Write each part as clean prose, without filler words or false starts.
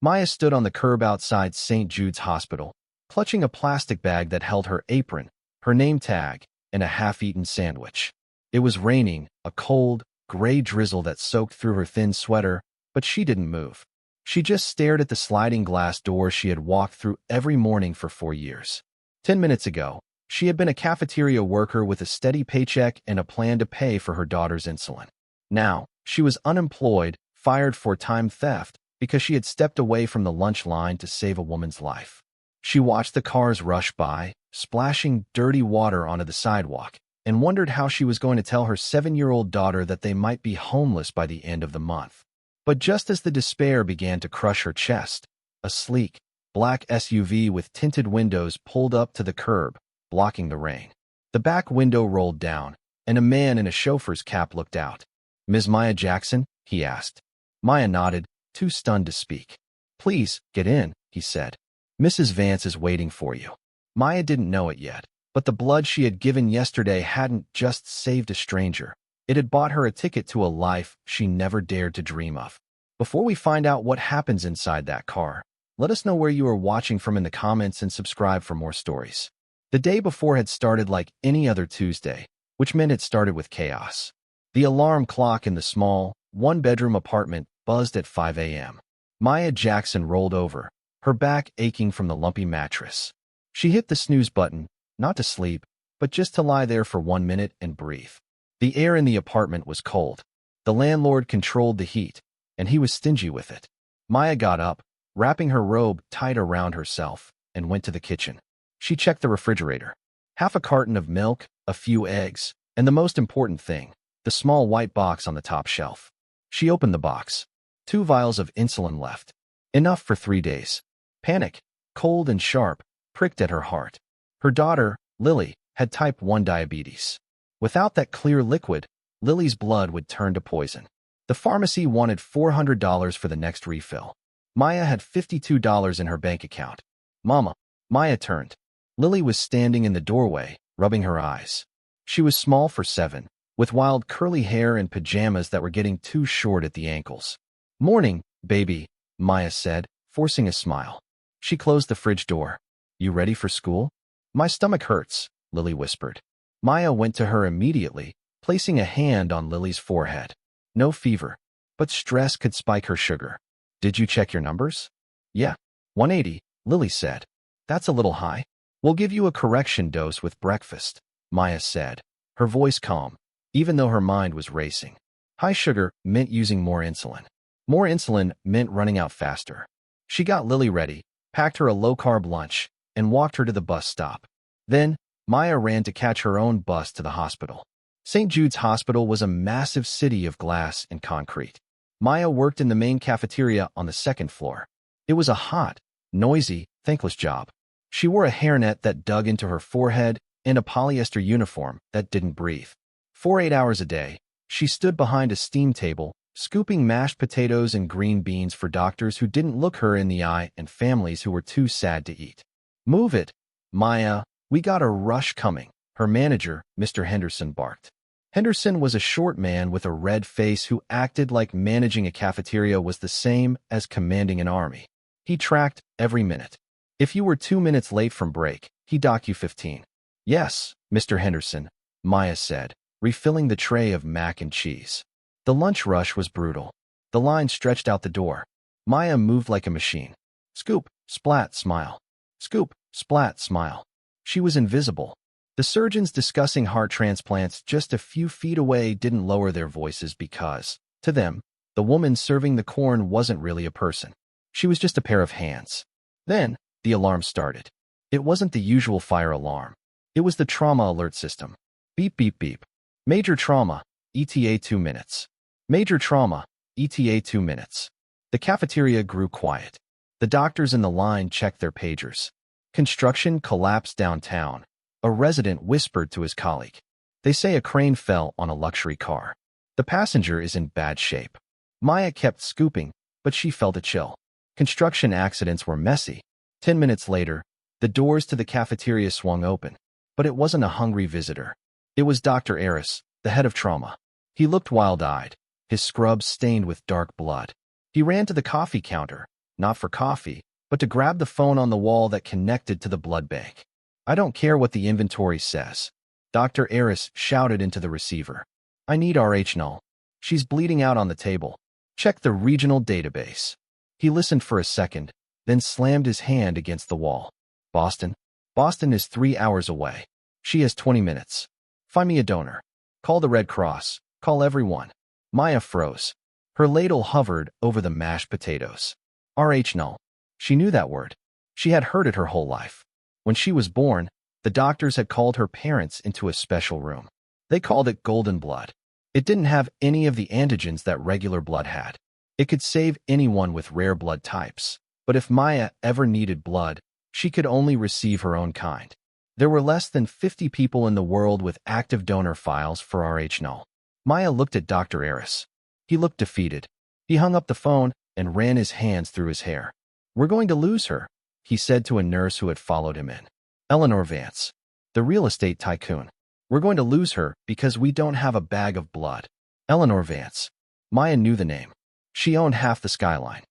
Maya stood on the curb outside St. Jude's Hospital, clutching a plastic bag that held her apron, her name tag, and a half-eaten sandwich. It was raining, a cold, gray drizzle that soaked through her thin sweater, but she didn't move. She just stared at the sliding glass door she had walked through every morning for 4 years. 10 minutes ago, she had been a cafeteria worker with a steady paycheck and a plan to pay for her daughter's insulin. Now, she was unemployed, fired for time theft, because she had stepped away from the lunch line to save a woman's life. She watched the cars rush by, splashing dirty water onto the sidewalk, and wondered how she was going to tell her 7-year-old daughter that they might be homeless by the end of the month. But just as the despair began to crush her chest, a sleek, black SUV with tinted windows pulled up to the curb, blocking the rain. The back window rolled down, and a man in a chauffeur's cap looked out. "Ms. Maya Jackson?" he asked. Maya nodded, too stunned to speak. "Please, get in," he said. "Mrs. Vance is waiting for you." Maya didn't know it yet, but the blood she had given yesterday hadn't just saved a stranger. It had bought her a ticket to a life she never dared to dream of. Before we find out what happens inside that car, let us know where you are watching from in the comments and subscribe for more stories. The day before had started like any other Tuesday, which meant it started with chaos. The alarm clock in the small, one-bedroom apartment buzzed at 5 a.m. Maya Jackson rolled over, her back aching from the lumpy mattress. She hit the snooze button, not to sleep, but just to lie there for 1 minute and breathe. The air in the apartment was cold. The landlord controlled the heat, and he was stingy with it. Maya got up, wrapping her robe tight around herself, and went to the kitchen. She checked the refrigerator. Half a carton of milk, a few eggs, and the most important thing, the small white box on the top shelf. She opened the box. 2 vials of insulin left. Enough for 3 days. Panic, cold and sharp, pricked at her heart. Her daughter, Lily, had type 1 diabetes. Without that clear liquid, Lily's blood would turn to poison. The pharmacy wanted $400 for the next refill. Maya had $52 in her bank account. "Mama." Maya turned. Lily was standing in the doorway, rubbing her eyes. She was small for 7, with wild curly hair and pajamas that were getting too short at the ankles. "Morning, baby," Maya said, forcing a smile. She closed the fridge door. "You ready for school?" "My stomach hurts," Lily whispered. Maya went to her immediately, placing a hand on Lily's forehead. No fever, but stress could spike her sugar. "Did you check your numbers?" "Yeah, 180, Lily said. "That's a little high. We'll give you a correction dose with breakfast," Maya said, her voice calm, even though her mind was racing. High sugar meant using more insulin. More insulin meant running out faster. She got Lily ready, packed her a low-carb lunch, and walked her to the bus stop. Then, Maya ran to catch her own bus to the hospital. St. Jude's Hospital was a massive city of glass and concrete. Maya worked in the main cafeteria on the 2nd floor. It was a hot, noisy, thankless job. She wore a hairnet that dug into her forehead and a polyester uniform that didn't breathe. For 8 hours a day, she stood behind a steam table, scooping mashed potatoes and green beans for doctors who didn't look her in the eye and families who were too sad to eat. "Move it, Maya, we got a rush coming," her manager, Mr. Henderson, barked. Henderson was a short man with a red face who acted like managing a cafeteria was the same as commanding an army. He tracked every minute. If you were 2 minutes late from break, he docked you 15. "Yes, Mr. Henderson," Maya said, refilling the tray of mac and cheese. The lunch rush was brutal. The line stretched out the door. Maya moved like a machine. Scoop, splat, smile. Scoop, splat, smile. She was invisible. The surgeons discussing heart transplants just a few feet away didn't lower their voices because, to them, the woman serving the corn wasn't really a person. She was just a pair of hands. Then, the alarm started. It wasn't the usual fire alarm. It was the trauma alert system. Beep, beep, beep. Major trauma, ETA 2 minutes. Major trauma, ETA 2 minutes. The cafeteria grew quiet. The doctors in the line checked their pagers. Construction collapsed downtown. A resident whispered to his colleague. "They say a crane fell on a luxury car. The passenger is in bad shape." Maya kept scooping, but she felt a chill. Construction accidents were messy. 10 minutes later, the doors to the cafeteria swung open. But it wasn't a hungry visitor. It was Dr. Eris, the head of trauma. He looked wild-eyed, his scrubs stained with dark blood. He ran to the coffee counter, not for coffee, but to grab the phone on the wall that connected to the blood bank. "I don't care what the inventory says," Dr. Eris shouted into the receiver. "I need RH null. She's bleeding out on the table. Check the regional database." He listened for a second, then slammed his hand against the wall. "Boston? Boston is 3 hours away. She has 20 minutes. Find me a donor. Call the Red Cross. Call everyone." Maya froze. Her ladle hovered over the mashed potatoes. RH null. She knew that word. She had heard it her whole life. When she was born, the doctors had called her parents into a special room. They called it golden blood. It didn't have any of the antigens that regular blood had. It could save anyone with rare blood types. But if Maya ever needed blood, she could only receive her own kind. There were less than 50 people in the world with active donor files for RH null. Maya looked at Dr. Eris. He looked defeated. He hung up the phone and ran his hands through his hair. "We're going to lose her," he said to a nurse who had followed him in. "Eleanor Vance, the real estate tycoon. We're going to lose her because we don't have a bag of blood." Eleanor Vance. Maya knew the name. She owned half the skyline.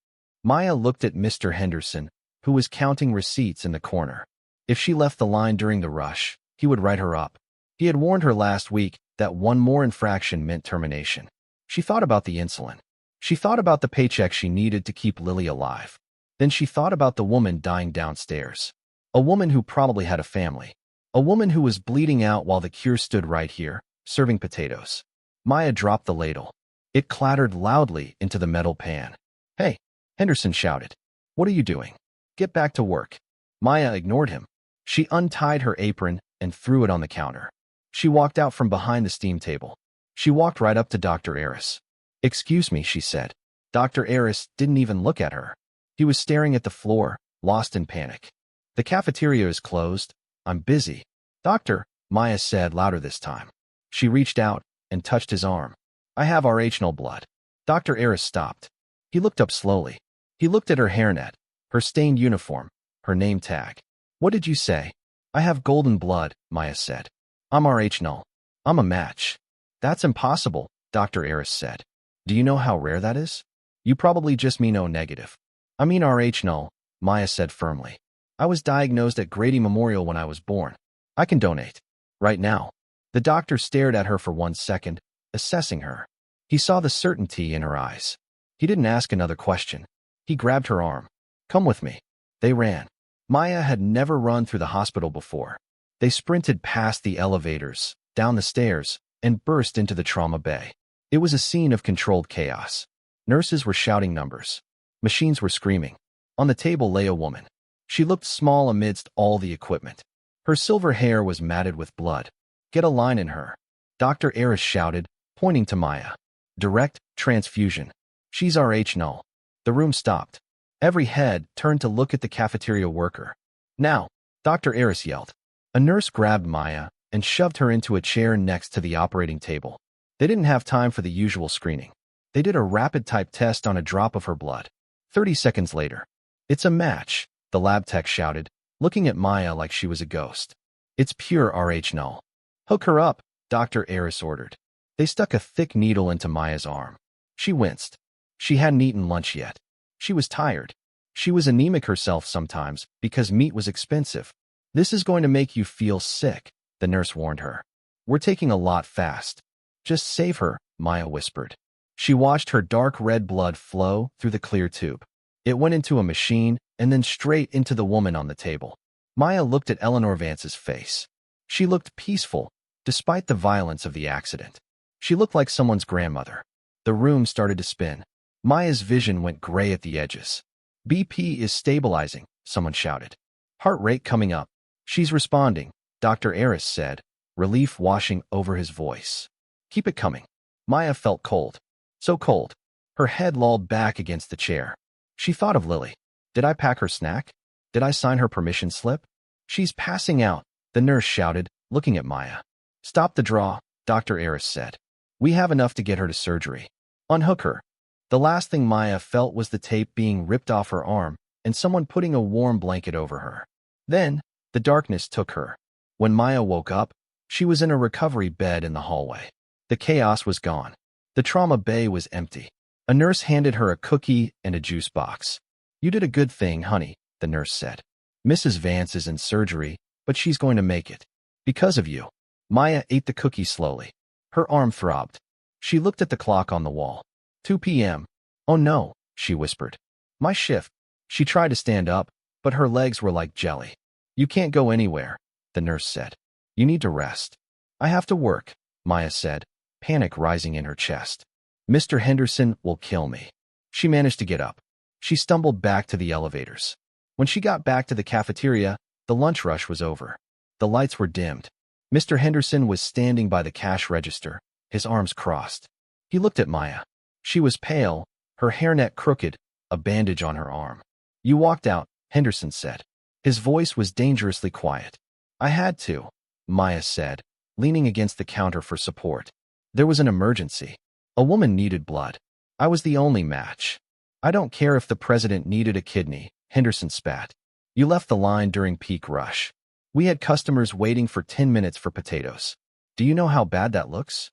Maya looked at Mr. Henderson, who was counting receipts in the corner. If she left the line during the rush, he would write her up. He had warned her last week that one more infraction meant termination. She thought about the insulin. She thought about the paycheck she needed to keep Lily alive. Then she thought about the woman dying downstairs. A woman who probably had a family. A woman who was bleeding out while the cure stood right here, serving potatoes. Maya dropped the ladle. It clattered loudly into the metal pan. "Hey," Henderson shouted. "What are you doing? Get back to work." Maya ignored him. She untied her apron and threw it on the counter. She walked out from behind the steam table. She walked right up to Dr. Eris. "Excuse me," she said. Dr. Eris didn't even look at her. He was staring at the floor, lost in panic. "The cafeteria is closed. I'm busy." "Doctor," Maya said louder this time. She reached out and touched his arm. "I have RH null blood." Dr. Eris stopped. He looked up slowly. He looked at her hairnet, her stained uniform, her name tag. "What did you say?" "I have golden blood," Maya said. "I'm RH null. I'm a match." "That's impossible," Dr. Eris said. "Do you know how rare that is?" "You probably just mean O negative." "I mean RH null," Maya said firmly. "I was diagnosed at Grady Memorial when I was born. I can donate. Right now." The doctor stared at her for 1 second, assessing her. He saw the certainty in her eyes. He didn't ask another question. He grabbed her arm. "Come with me." They ran. Maya had never run through the hospital before. They sprinted past the elevators, down the stairs, and burst into the trauma bay. It was a scene of controlled chaos. Nurses were shouting numbers. Machines were screaming. On the table lay a woman. She looked small amidst all the equipment. Her silver hair was matted with blood. "Get a line in her," Dr. Eris shouted, pointing to Maya. "Direct transfusion. She's RH null." The room stopped. Every head turned to look at the cafeteria worker. "Now," Dr. Eris yelled. A nurse grabbed Maya and shoved her into a chair next to the operating table. They didn't have time for the usual screening. They did a rapid-type test on a drop of her blood. 30 seconds later. "It's a match," the lab tech shouted, looking at Maya like she was a ghost. "It's pure RH null." "Hook her up," Dr. Eris ordered. They stuck a thick needle into Maya's arm. She winced. She hadn't eaten lunch yet. She was tired. She was anemic herself sometimes because meat was expensive. "This is going to make you feel sick," the nurse warned her. "We're taking a lot fast." "Just save her," Maya whispered. She watched her dark red blood flow through the clear tube. It went into a machine and then straight into the woman on the table. Maya looked at Eleanor Vance's face. She looked peaceful, despite the violence of the accident. She looked like someone's grandmother. The room started to spin. Maya's vision went gray at the edges. "BP is stabilizing," someone shouted. "Heart rate coming up." "She's responding," Dr. Eris said, relief washing over his voice. "Keep it coming." Maya felt cold. So cold. Her head lolled back against the chair. She thought of Lily. Did I pack her snack? Did I sign her permission slip? "She's passing out," the nurse shouted, looking at Maya. "Stop the draw," Dr. Eris said. "We have enough to get her to surgery. Unhook her." The last thing Maya felt was the tape being ripped off her arm and someone putting a warm blanket over her. Then, the darkness took her. When Maya woke up, she was in a recovery bed in the hallway. The chaos was gone. The trauma bay was empty. A nurse handed her a cookie and a juice box. You did a good thing, honey, the nurse said. Mrs. Vance is in surgery, but she's going to make it. Because of you. Maya ate the cookie slowly. Her arm throbbed. She looked at the clock on the wall. 2 p.m. Oh no, she whispered. My shift. She tried to stand up, but her legs were like jelly. You can't go anywhere, the nurse said. You need to rest. I have to work, Maya said, panic rising in her chest. Mr. Henderson will kill me. She managed to get up. She stumbled back to the elevators. When she got back to the cafeteria, the lunch rush was over. The lights were dimmed. Mr. Henderson was standing by the cash register, his arms crossed. He looked at Maya. She was pale, her hairnet crooked, a bandage on her arm. You walked out, Henderson said. His voice was dangerously quiet. I had to, Maya said, leaning against the counter for support. There was an emergency. A woman needed blood. I was the only match. I don't care if the president needed a kidney, Henderson spat. You left the line during peak rush. We had customers waiting for 10 minutes for potatoes. Do you know how bad that looks?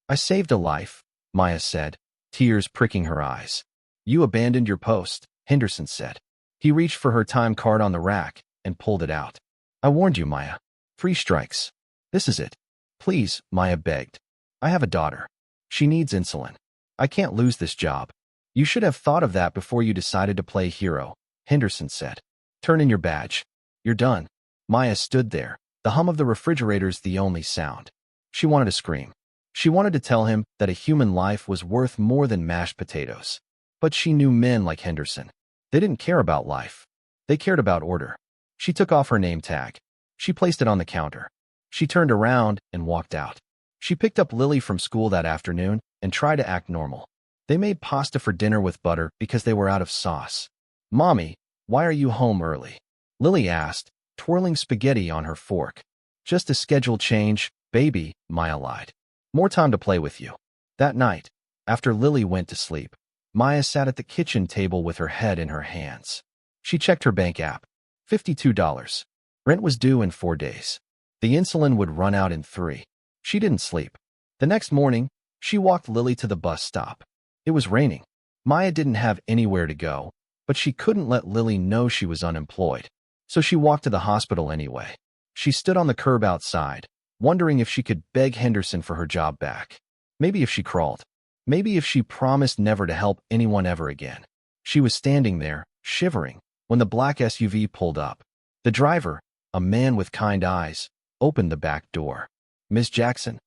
I saved a life, Maya said, tears pricking her eyes. You abandoned your post, Henderson said. He reached for her time card on the rack and pulled it out. I warned you, Maya. 3 strikes. This is it. Please, Maya begged. I have a daughter. She needs insulin. I can't lose this job. You should have thought of that before you decided to play hero, Henderson said. Turn in your badge. You're done. Maya stood there, the hum of the refrigerators the only sound. She wanted to scream. She wanted to tell him that a human life was worth more than mashed potatoes. But she knew men like Henderson. They didn't care about life. They cared about order. She took off her name tag. She placed it on the counter. She turned around and walked out. She picked up Lily from school that afternoon and tried to act normal. They made pasta for dinner with butter because they were out of sauce. Mommy, why are you home early? Lily asked, twirling spaghetti on her fork. Just a schedule change, baby, Maya lied. More time to play with you. That night, after Lily went to sleep, Maya sat at the kitchen table with her head in her hands. She checked her bank app. $52. Rent was due in 4 days. The insulin would run out in 3. She didn't sleep. The next morning, she walked Lily to the bus stop. It was raining. Maya didn't have anywhere to go, but she couldn't let Lily know she was unemployed. So she walked to the hospital anyway. She stood on the curb outside, wondering if she could beg Henderson for her job back. Maybe if she crawled. Maybe if she promised never to help anyone ever again. She was standing there, shivering, when the black SUV pulled up. The driver, a man with kind eyes, opened the back door. Miss Jackson?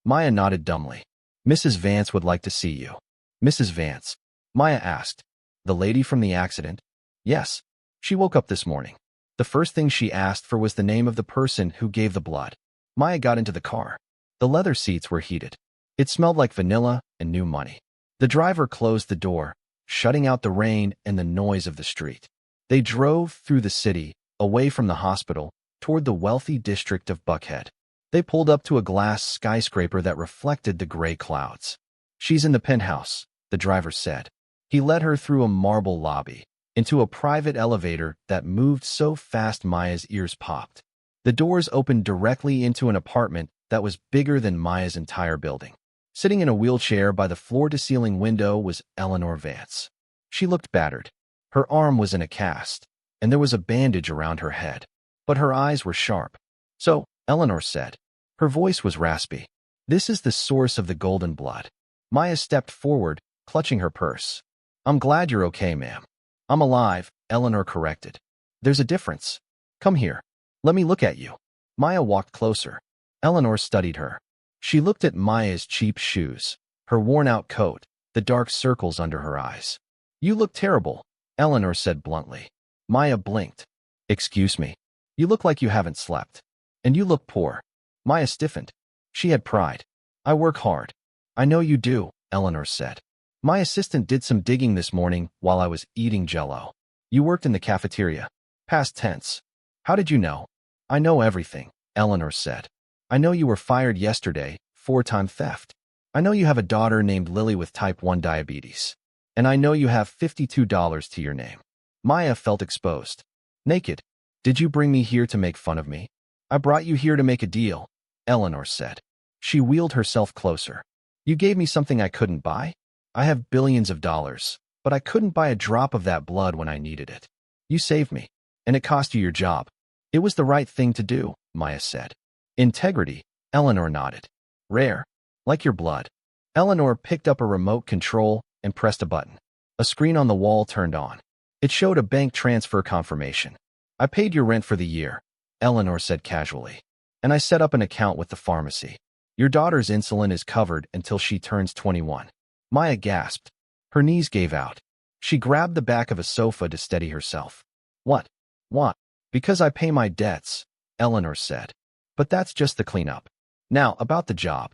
Maya nodded dumbly. Mrs. Vance would like to see you. Mrs. Vance? Maya asked. The lady from the accident? Yes. She woke up this morning. The first thing she asked for was the name of the person who gave the blood. Maya got into the car. The leather seats were heated. It smelled like vanilla and new money. The driver closed the door, shutting out the rain and the noise of the street. They drove through the city, away from the hospital, toward the wealthy district of Buckhead. They pulled up to a glass skyscraper that reflected the gray clouds. She's in the penthouse, the driver said. He led her through a marble lobby, into a private elevator that moved so fast Maya's ears popped. The doors opened directly into an apartment that was bigger than Maya's entire building. Sitting in a wheelchair by the floor-to-ceiling window was Eleanor Vance. She looked battered. Her arm was in a cast, and there was a bandage around her head. But her eyes were sharp. So, Eleanor said. Her voice was raspy. This is the source of the golden blood. Maya stepped forward, clutching her purse. I'm glad you're okay, ma'am. I'm alive, Eleanor corrected. There's a difference. Come here. Let me look at you. Maya walked closer. Eleanor studied her. She looked at Maya's cheap shoes, her worn-out coat, the dark circles under her eyes. You look terrible, Eleanor said bluntly. Maya blinked. Excuse me. You look like you haven't slept. And you look poor. Maya stiffened. She had pride. I work hard. I know you do, Eleanor said. My assistant did some digging this morning while I was eating Jell-O. You worked in the cafeteria. Past tense. How did you know? I know everything, Eleanor said. I know you were fired yesterday, 4-time theft. I know you have a daughter named Lily with type 1 diabetes. And I know you have $52 to your name. Maya felt exposed. Naked. Did you bring me here to make fun of me? I brought you here to make a deal, Eleanor said. She wheeled herself closer. You gave me something I couldn't buy? I have billions of dollars. but I couldn't buy a drop of that blood when I needed it. You saved me, and it cost you your job. It was the right thing to do, Maya said. Integrity, Eleanor nodded. Rare, like your blood. Eleanor picked up a remote control and pressed a button. A screen on the wall turned on. It showed a bank transfer confirmation. I paid your rent for the year, Eleanor said casually. And I set up an account with the pharmacy. Your daughter's insulin is covered until she turns 21. Maya gasped. Her knees gave out. She grabbed the back of a sofa to steady herself. What? What? Because I pay my debts, Eleanor said. But that's just the cleanup. Now, about the job.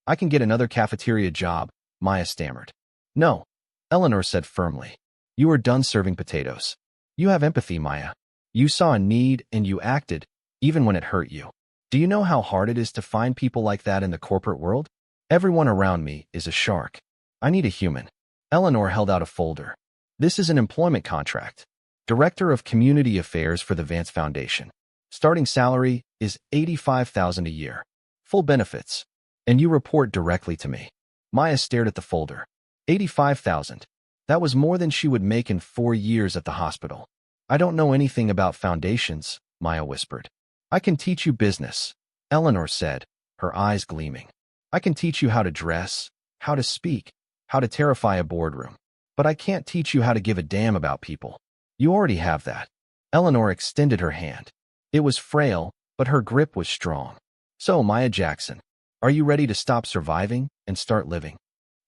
I can get another cafeteria job, Maya stammered. No, Eleanor said firmly. You are done serving potatoes. You have empathy, Maya. You saw a need and you acted, even when it hurt you. Do you know how hard it is to find people like that in the corporate world? Everyone around me is a shark. I need a human. Eleanor held out a folder. This is an employment contract. Director of Community Affairs for the Vance Foundation. Starting salary is $85,000 a year. Full benefits. And you report directly to me. Maya stared at the folder. $85,000. That was more than she would make in 4 years at the hospital. I don't know anything about foundations, Maya whispered. I can teach you business, Eleanor said, her eyes gleaming. I can teach you how to dress, how to speak, how to terrify a boardroom. But I can't teach you how to give a damn about people. You already have that. Eleanor extended her hand. It was frail, but her grip was strong. So, Maya Jackson, are you ready to stop surviving and start living?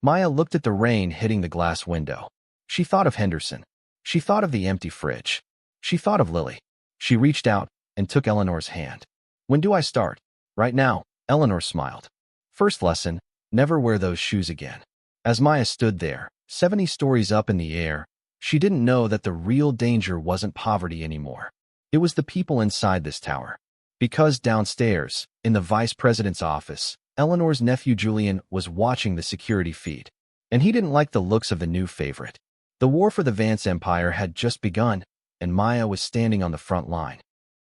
Maya looked at the rain hitting the glass window. She thought of Henderson. She thought of the empty fridge. She thought of Lily. She reached out and took Eleanor's hand. When do I start? Right now, Eleanor smiled. First lesson, never wear those shoes again. As Maya stood there, 70 stories up in the air, she didn't know that the real danger wasn't poverty anymore. It was the people inside this tower. Because downstairs, in the vice president's office, Eleanor's nephew Julian was watching the security feed. And he didn't like the looks of the new favorite. The war for the Vance Empire had just begun, and Maya was standing on the front line.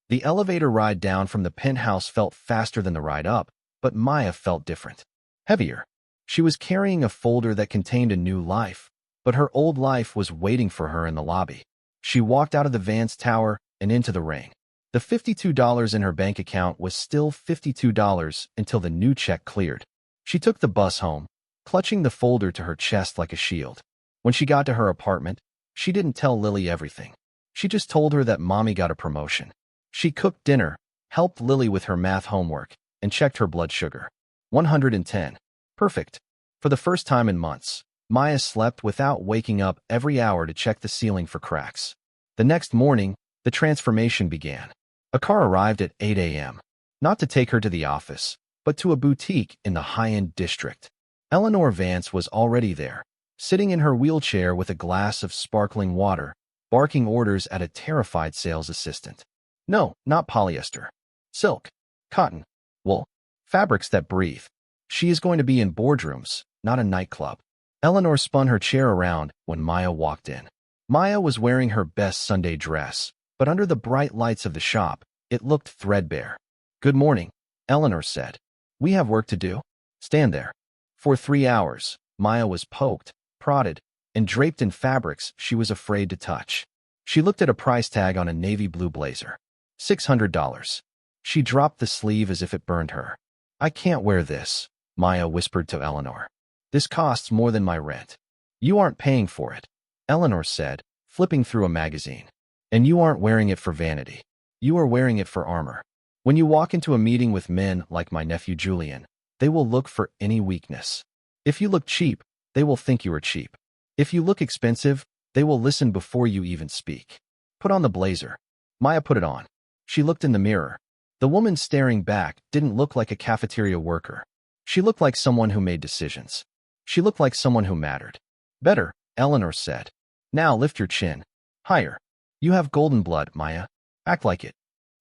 The elevator ride down from the penthouse felt faster than the ride up, but Maya felt different. Heavier. She was carrying a folder that contained a new life, but her old life was waiting for her in the lobby. She walked out of the Vance Tower and into the rain. The $52 in her bank account was still $52 until the new check cleared. She took the bus home, clutching the folder to her chest like a shield. When she got to her apartment, she didn't tell Lily everything. She just told her that Mommy got a promotion. She cooked dinner, helped Lily with her math homework, and checked her blood sugar. 110. Perfect. For the first time in months, Maya slept without waking up every hour to check the ceiling for cracks. The next morning, the transformation began. A car arrived at 8 a.m., not to take her to the office, but to a boutique in the high-end district. Eleanor Vance was already there, sitting in her wheelchair with a glass of sparkling water, barking orders at a terrified sales assistant. No, not polyester. Silk, cotton, wool, fabrics that breathe. She is going to be in boardrooms, not a nightclub. Eleanor spun her chair around when Maya walked in. Maya was wearing her best Sunday dress, but under the bright lights of the shop, it looked threadbare. Good morning, Eleanor said. We have work to do. Stand there. For 3 hours, Maya was poked, prodded, and draped in fabrics she was afraid to touch. She looked at a price tag on a navy blue blazer. $600. She dropped the sleeve as if it burned her. I can't wear this, Maya whispered to Eleanor. This costs more than my rent. You aren't paying for it, Eleanor said, flipping through a magazine. And you aren't wearing it for vanity. You are wearing it for armor. When you walk into a meeting with men like my nephew Julian, they will look for any weakness. If you look cheap, they will think you are cheap. If you look expensive, they will listen before you even speak. Put on the blazer. Maya put it on. She looked in the mirror. The woman staring back didn't look like a cafeteria worker. She looked like someone who made decisions. She looked like someone who mattered. Better, Eleanor said. Now lift your chin. Higher. You have golden blood, Maya. Act like it.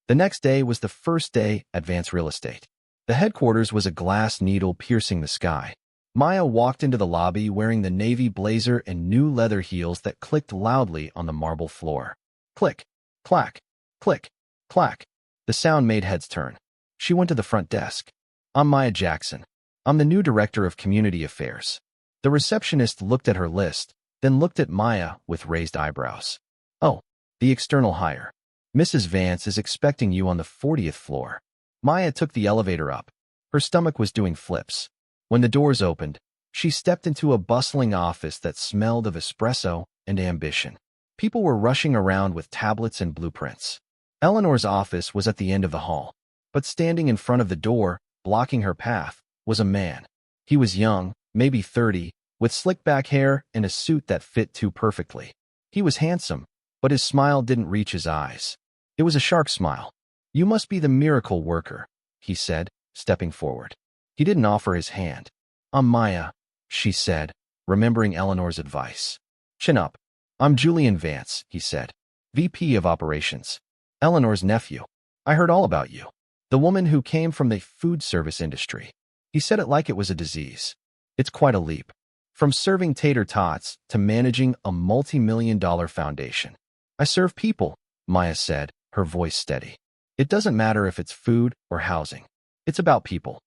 The next day was the first day at Vance Real Estate. The headquarters was a glass needle piercing the sky. Maya walked into the lobby wearing the navy blazer and new leather heels that clicked loudly on the marble floor. Click, clack, click, clack. The sound made heads turn. She went to the front desk. I'm Maya Jackson. I'm the new director of community affairs. The receptionist looked at her list, then looked at Maya with raised eyebrows. Oh, the external hire. Mrs. Vance is expecting you on the 40th floor. Maya took the elevator up. Her stomach was doing flips. When the doors opened, she stepped into a bustling office that smelled of espresso and ambition. People were rushing around with tablets and blueprints. Eleanor's office was at the end of the hall, but standing in front of the door, blocking her path, was a man. He was young, maybe 30, with slick back hair and a suit that fit too perfectly. He was handsome, but his smile didn't reach his eyes. It was a shark smile. "You must be the miracle worker," he said, stepping forward. He didn't offer his hand. "I'm Maya," she said, remembering Eleanor's advice. "Chin up. I'm Julian Vance," he said, VP of Operations. "Eleanor's nephew. I heard all about you. The woman who came from the food service industry." He said it like it was a disease. "It's quite a leap. From serving tater tots to managing a multi-million-dollar foundation." "I serve people," Maya said, her voice steady. "It doesn't matter if it's food or housing. It's about people."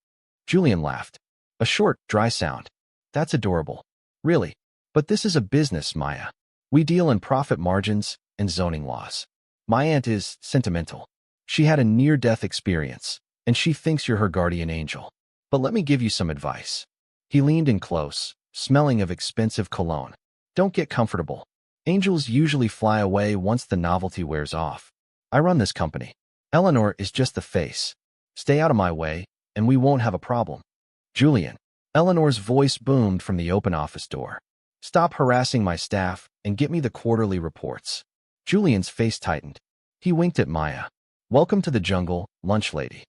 Julian laughed. A short, dry sound. "That's adorable. Really. But this is a business, Maya. We deal in profit margins and zoning laws. My aunt is sentimental. She had a near-death experience, and she thinks you're her guardian angel. But let me give you some advice." He leaned in close, smelling of expensive cologne. "Don't get comfortable. Angels usually fly away once the novelty wears off. I run this company. Eleanor is just the face. Stay out of my way, and we won't have a problem." "Julian." Eleanor's voice boomed from the open office door. "Stop harassing my staff and get me the quarterly reports." Julian's face tightened. He winked at Maya. "Welcome to the jungle, lunch lady."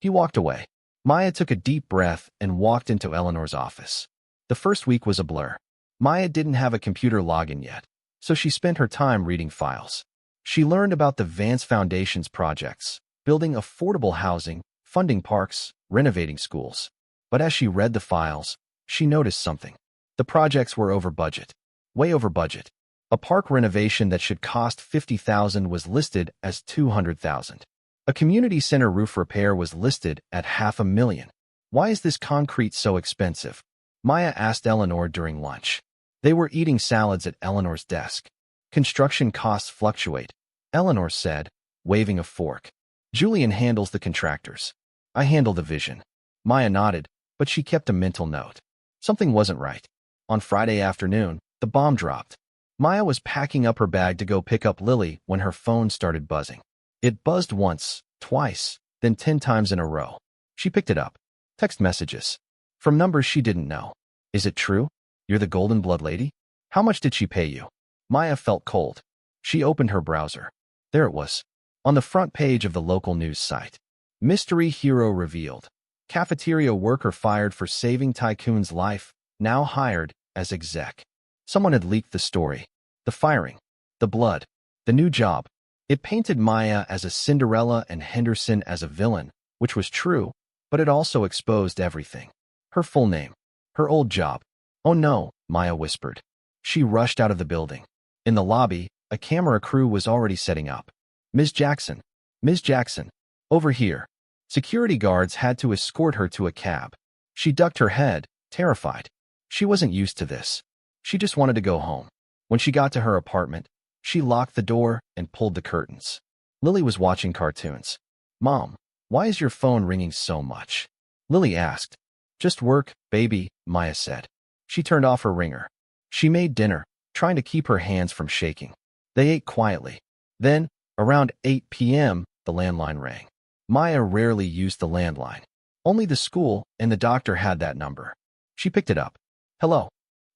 He walked away. Maya took a deep breath and walked into Eleanor's office. The first week was a blur. Maya didn't have a computer login yet, so she spent her time reading files. She learned about the Vance Foundation's projects, building affordable housing, funding parks, renovating schools. But as she read the files, she noticed something. The projects were over budget. Way over budget. A park renovation that should cost $50,000 was listed as $200,000. A community center roof repair was listed at $500,000. "Why is this concrete so expensive?" Maya asked Eleanor during lunch. They were eating salads at Eleanor's desk. "Construction costs fluctuate," Eleanor said, waving a fork. "Julian handles the contractors. I handle the vision." Maya nodded, but she kept a mental note. Something wasn't right. On Friday afternoon, the bomb dropped. Maya was packing up her bag to go pick up Lily when her phone started buzzing. It buzzed once, twice, then 10 times in a row. She picked it up. Text messages. From numbers she didn't know. "Is it true? You're the Golden Blood Lady? How much did she pay you?" Maya felt cold. She opened her browser. There it was. On the front page of the local news site. "Mystery hero revealed. Cafeteria worker fired for saving tycoon's life, now hired as exec." Someone had leaked the story. The firing. The blood. The new job. It painted Maya as a Cinderella and Henderson as a villain, which was true, but it also exposed everything. Her full name. Her old job. "Oh no," Maya whispered. She rushed out of the building. In the lobby, a camera crew was already setting up. "Ms. Jackson. Ms. Jackson. Over here." Security guards had to escort her to a cab. She ducked her head, terrified. She wasn't used to this. She just wanted to go home. When she got to her apartment, she locked the door and pulled the curtains. Lily was watching cartoons. "Mom, why is your phone ringing so much?" Lily asked. "Just work, baby," Maya said. She turned off her ringer. She made dinner, trying to keep her hands from shaking. They ate quietly. Then, around 8 p.m., the landline rang. Maya rarely used the landline. Only the school and the doctor had that number. She picked it up. "Hello."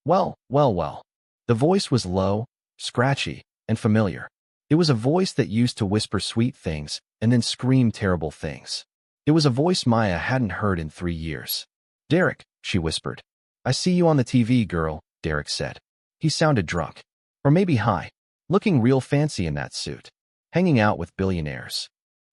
Well. The voice was low, scratchy, and familiar. It was a voice that used to whisper sweet things and then scream terrible things. It was a voice Maya hadn't heard in 3 years. "Derek," she whispered. "I see you on the TV, girl," Derek said. He sounded drunk. Or maybe high. Looking real fancy in that suit. Hanging out with billionaires.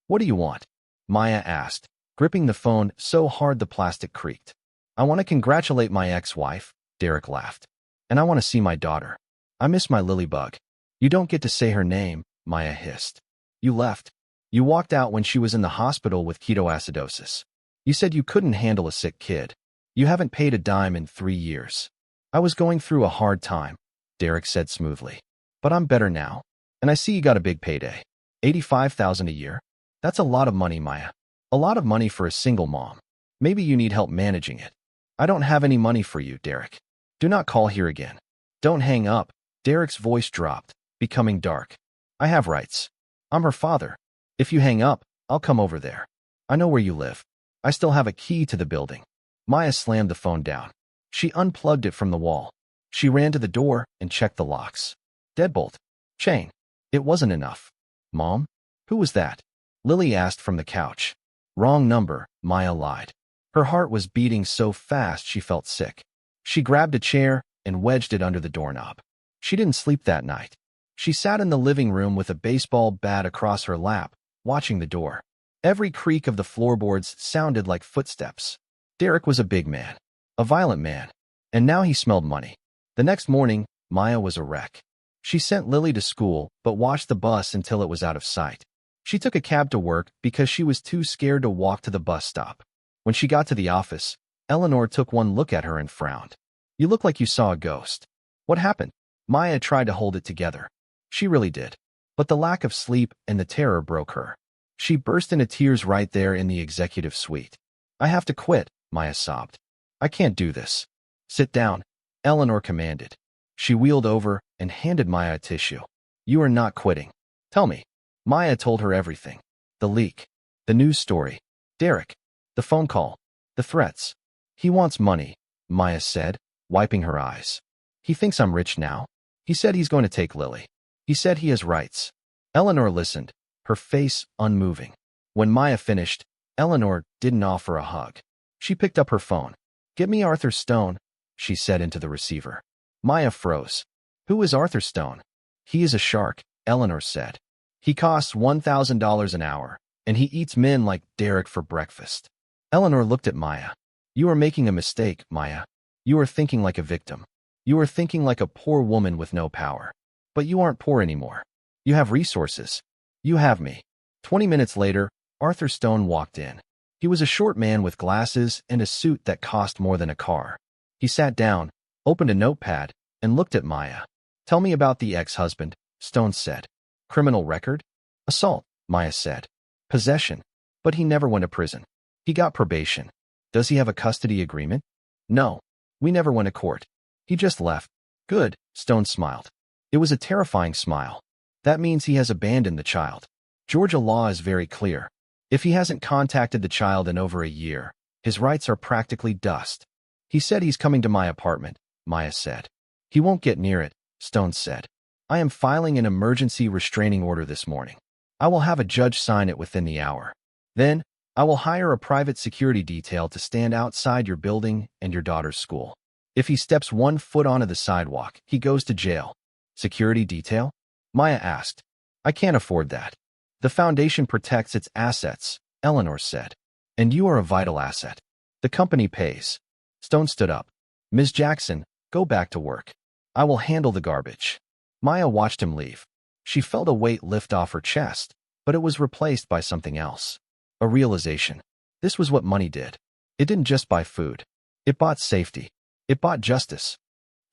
"What do you want?" Maya asked, gripping the phone so hard the plastic creaked. "I want to congratulate my ex-wife," Derek laughed. "And I want to see my daughter. I miss my Lilybug." "You don't get to say her name," Maya hissed. "You left. You walked out when she was in the hospital with ketoacidosis. You said you couldn't handle a sick kid. You haven't paid a dime in 3 years. I was going through a hard time." Derek said smoothly. But I'm better now. And I see you got a big payday. $85,000 a year? That's a lot of money, Maya. A lot of money for a single mom. Maybe you need help managing it. I don't have any money for you, Derek. Do not call here again. Don't hang up. Derek's voice dropped, becoming dark. I have rights. I'm her father. If you hang up, I'll come over there. I know where you live. I still have a key to the building. Maya slammed the phone down. She unplugged it from the wall. She ran to the door and checked the locks. Deadbolt. Chain. It wasn't enough. Mom? Who was that? Lily asked from the couch. Wrong number, Maya lied. Her heart was beating so fast she felt sick. She grabbed a chair and wedged it under the doorknob. She didn't sleep that night. She sat in the living room with a baseball bat across her lap, watching the door. Every creak of the floorboards sounded like footsteps. Derek was a big man, a violent man, and now he smelled money. The next morning, Maya was a wreck. She sent Lily to school, but watched the bus until it was out of sight. She took a cab to work because she was too scared to walk to the bus stop. When she got to the office, Eleanor took one look at her and frowned. You look like you saw a ghost. What happened? Maya tried to hold it together. She really did. But the lack of sleep and the terror broke her. She burst into tears right there in the executive suite. I have to quit, Maya sobbed. I can't do this. Sit down, Eleanor commanded. She wheeled over and handed Maya a tissue. You are not quitting. Tell me. Maya told her everything. The leak. The news story. Derek. The phone call. The threats. He wants money, Maya said, wiping her eyes. He thinks I'm rich now. He said he's going to take Lily. He said he has rights. Eleanor listened, her face unmoving. When Maya finished, Eleanor didn't offer a hug. She picked up her phone. Get me Arthur Stone, she said into the receiver. Maya froze. Who is Arthur Stone? He is a shark, Eleanor said. He costs $1,000 an hour, and he eats men like Derek for breakfast. Eleanor looked at Maya. You are making a mistake, Maya. You are thinking like a victim. You are thinking like a poor woman with no power. But you aren't poor anymore. You have resources. You have me. 20 minutes later, Arthur Stone walked in. He was a short man with glasses and a suit that cost more than a car. He sat down, opened a notepad, and looked at Maya. Tell me about the ex-husband, Stone said. Criminal record? Assault, Maya said. Possession. But he never went to prison. He got probation. Does he have a custody agreement? No. We never went to court. He just left. Good, Stone smiled. It was a terrifying smile. That means he has abandoned the child. Georgia law is very clear. If he hasn't contacted the child in over a year, his rights are practically dust. He said he's coming to my apartment, Maya said. He won't get near it, Stone said. I am filing an emergency restraining order this morning. I will have a judge sign it within the hour. Then, I will hire a private security detail to stand outside your building and your daughter's school. If he steps 1 foot onto the sidewalk, he goes to jail. Security detail? Maya asked. I can't afford that. The foundation protects its assets, Eleanor said. And you are a vital asset. The company pays. Stone stood up. Ms. Jackson, go back to work. I will handle the garbage. Maya watched him leave. She felt a weight lift off her chest, but it was replaced by something else. A realization. This was what money did. It didn't just buy food. It bought safety. It bought justice.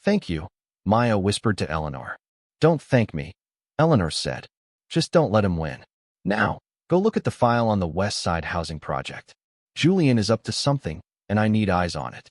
Thank you, Maya whispered to Eleanor. Don't thank me, Eleanor said. Just don't let him win. Now, go look at the file on the West Side housing project. Julian is up to something, and I need eyes on it.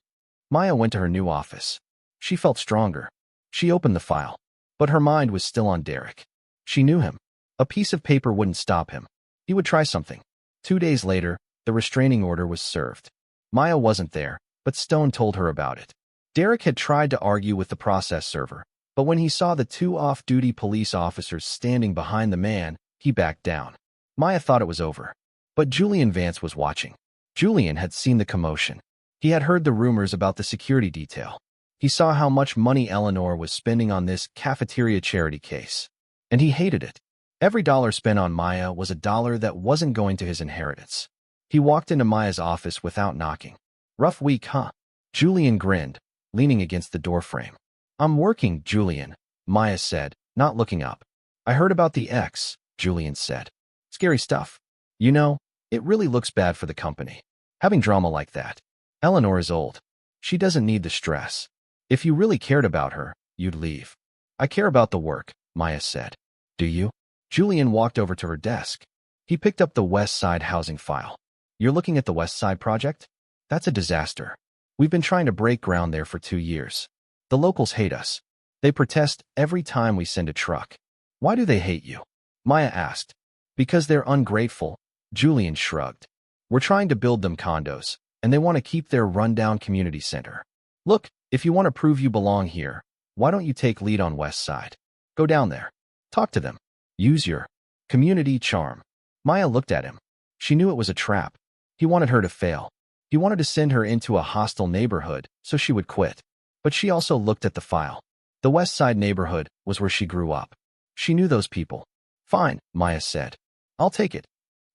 Maya went to her new office. She felt stronger. She opened the file, but her mind was still on Derek. She knew him. A piece of paper wouldn't stop him. He would try something. 2 days later, the restraining order was served. Maya wasn't there, but Stone told her about it. Derek had tried to argue with the process server, but when he saw the 2 off-duty police officers standing behind the man, he backed down. Maya thought it was over. But Julian Vance was watching. Julian had seen the commotion. He had heard the rumors about the security detail. He saw how much money Eleanor was spending on this cafeteria charity case. And he hated it. Every dollar spent on Maya was a dollar that wasn't going to his inheritance. He walked into Maya's office without knocking. Rough week, huh? Julian grinned, leaning against the doorframe. I'm working, Julian, Maya said, not looking up. I heard about the ex, Julian said. Scary stuff. You know, it really looks bad for the company. Having drama like that. Eleanor is old. She doesn't need the stress. If you really cared about her, you'd leave. I care about the work, Maya said. Do you? Julian walked over to her desk. He picked up the West Side housing file. You're looking at the West Side project? That's a disaster. We've been trying to break ground there for 2 years. The locals hate us. They protest every time we send a truck. Why do they hate you? Maya asked. Because they're ungrateful, Julian shrugged. We're trying to build them condos, and they want to keep their rundown community center. Look, if you want to prove you belong here, why don't you take lead on West Side? Go down there. Talk to them. Use your community charm. Maya looked at him. She knew it was a trap. He wanted her to fail. He wanted to send her into a hostile neighborhood so she would quit. But she also looked at the file. The West Side neighborhood was where she grew up. She knew those people. Fine, Maya said. I'll take it.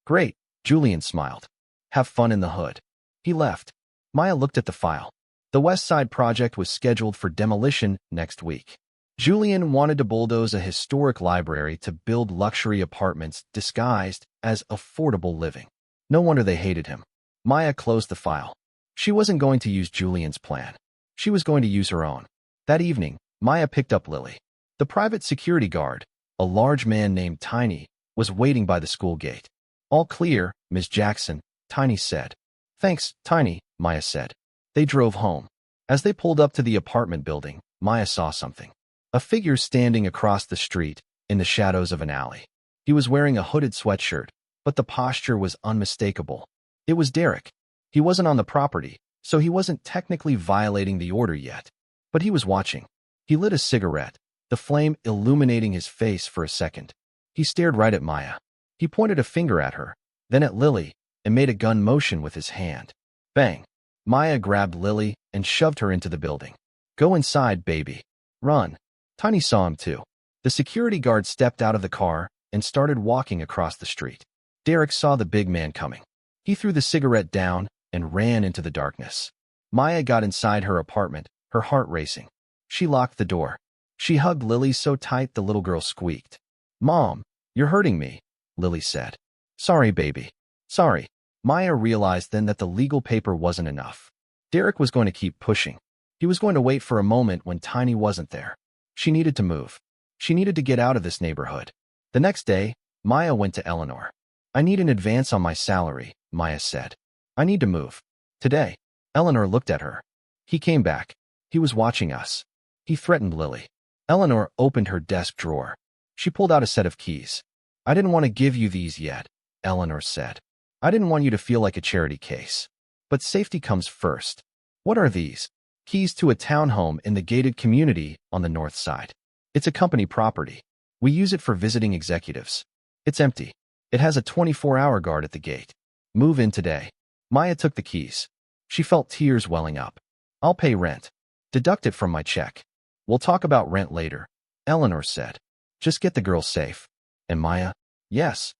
Great, Julian smiled. Have fun in the hood. He left. Maya looked at the file. The West Side project was scheduled for demolition next week. Julian wanted to bulldoze a historic library to build luxury apartments disguised as affordable living. No wonder they hated him. Maya closed the file. She wasn't going to use Julian's plan. She was going to use her own. That evening, Maya picked up Lily. The private security guard, a large man named Tiny, was waiting by the school gate. All clear, Ms. Jackson, Tiny said. Thanks, Tiny, Maya said. They drove home. As they pulled up to the apartment building, Maya saw something. A figure standing across the street, in the shadows of an alley. He was wearing a hooded sweatshirt, but the posture was unmistakable. It was Derek. He wasn't on the property, so he wasn't technically violating the order yet. But he was watching. He lit a cigarette, the flame illuminating his face for a second. He stared right at Maya. He pointed a finger at her, then at Lily, and made a gun motion with his hand. Bang! Maya grabbed Lily and shoved her into the building. Go inside, baby. Run. Tiny saw him too. The security guard stepped out of the car and started walking across the street. Derek saw the big man coming. He threw the cigarette down and ran into the darkness. Maya got inside her apartment, her heart racing. She locked the door. She hugged Lily so tight the little girl squeaked. Mom, you're hurting me, Lily said. Sorry, baby. Sorry. Maya realized then that the legal paper wasn't enough. Derek was going to keep pushing. He was going to wait for a moment when Tiny wasn't there. She needed to move. She needed to get out of this neighborhood. The next day, Maya went to Eleanor. I need an advance on my salary, Maya said. I need to move. Today. Eleanor looked at her. He came back. He was watching us. He threatened Lily. Eleanor opened her desk drawer. She pulled out a set of keys. I didn't want to give you these yet, Eleanor said. I didn't want you to feel like a charity case. But safety comes first. What are these? Keys to a townhome in the gated community on the north side. It's a company property. We use it for visiting executives. It's empty. It has a 24-hour guard at the gate. Move in today. Maya took the keys. She felt tears welling up. I'll pay rent. Deduct it from my check. We'll talk about rent later, Eleanor said. Just get the girl safe. And Maya? Yes.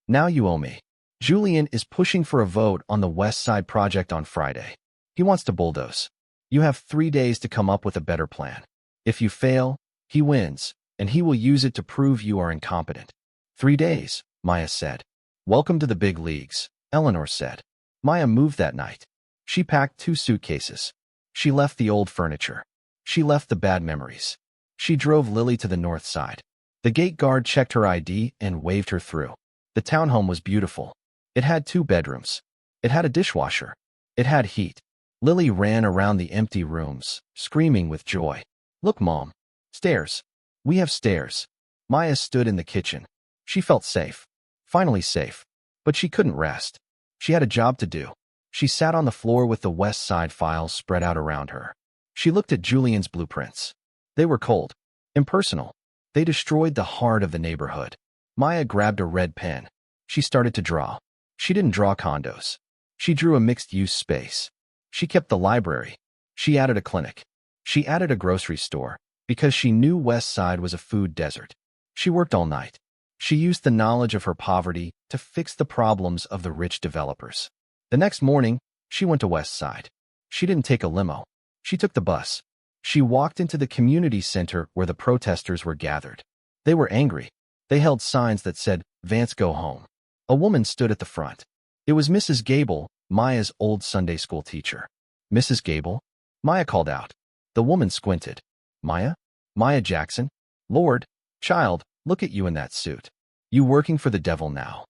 Now you owe me. Julian is pushing for a vote on the West Side project on Friday. He wants to bulldoze. You have 3 days to come up with a better plan. If you fail, he wins, and he will use it to prove you are incompetent. 3 days, Maya said. Welcome to the big leagues, Eleanor said. Maya moved that night. She packed 2 suitcases. She left the old furniture. She left the bad memories. She drove Lily to the north side. The gate guard checked her ID and waved her through. The townhome was beautiful. It had 2 bedrooms. It had a dishwasher. It had heat. Lily ran around the empty rooms, screaming with joy. Look, Mom. Stairs. We have stairs. Maya stood in the kitchen. She felt safe. Finally safe. But she couldn't rest. She had a job to do. She sat on the floor with the West Side files spread out around her. She looked at Julian's blueprints. They were cold. Impersonal. They destroyed the heart of the neighborhood. Maya grabbed a red pen. She started to draw. She didn't draw condos. She drew a mixed-use space. She kept the library. She added a clinic. She added a grocery store, because she knew West Side was a food desert. She worked all night. She used the knowledge of her poverty to fix the problems of the rich developers. The next morning, she went to West Side. She didn't take a limo. She took the bus. She walked into the community center where the protesters were gathered. They were angry. They held signs that said, Vance, go home. A woman stood at the front. It was Mrs. Gable, Maya's old Sunday school teacher. Mrs. Gable? Maya called out. The woman squinted. Maya? Maya Jackson? Lord, child, look at you in that suit. You working for the devil now.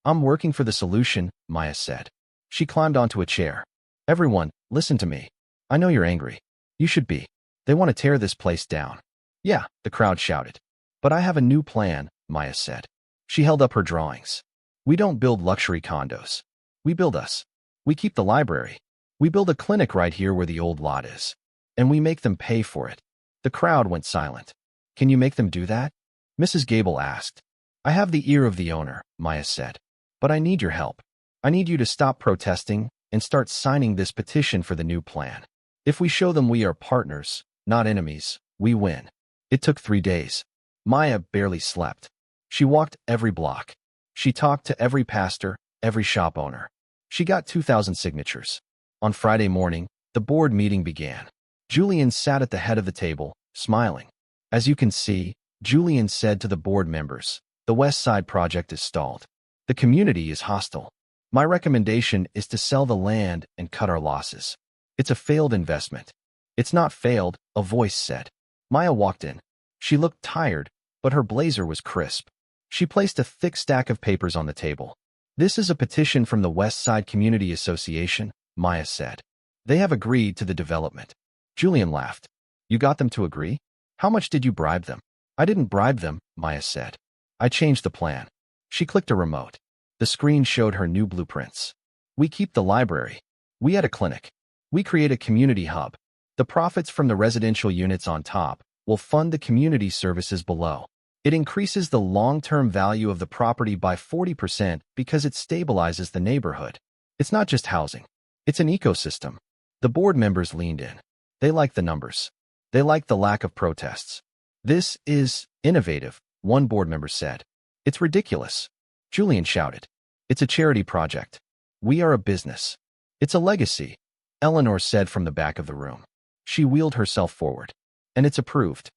I'm working for the solution, Maya said. She climbed onto a chair. Everyone, listen to me. I know you're angry. You should be. They want to tear this place down. Yeah, the crowd shouted. But I have a new plan, Maya said. She held up her drawings. We don't build luxury condos. We build us. We keep the library. We build a clinic right here where the old lot is. And we make them pay for it. The crowd went silent. Can you make them do that? Mrs. Gable asked. I have the ear of the owner, Maya said. But I need your help. I need you to stop protesting and start signing this petition for the new plan. If we show them we are partners, not enemies, we win. It took 3 days. Maya barely slept. She walked every block. She talked to every pastor, every shop owner. She got 2,000 signatures. On Friday morning, the board meeting began. Julian sat at the head of the table, smiling. As you can see, Julian said to the board members, the West Side project is stalled. The community is hostile. My recommendation is to sell the land and cut our losses. It's a failed investment. It's not failed, a voice said. Maya walked in. She looked tired, but her blazer was crisp. She placed a thick stack of papers on the table. This is a petition from the West Side Community Association, Maya said. They have agreed to the development. Julian laughed. You got them to agree? How much did you bribe them? I didn't bribe them, Maya said. I changed the plan. She clicked a remote. The screen showed her new blueprints. We keep the library. We add a clinic. We create a community hub. The profits from the residential units on top will fund the community services below. It increases the long-term value of the property by 40% because it stabilizes the neighborhood. It's not just housing. It's an ecosystem. The board members leaned in. They liked the numbers. They liked the lack of protests. This is innovative, one board member said. It's ridiculous. Julian shouted. It's a charity project. We are a business. It's a legacy, Eleanor said from the back of the room. She wheeled herself forward. And it's approved.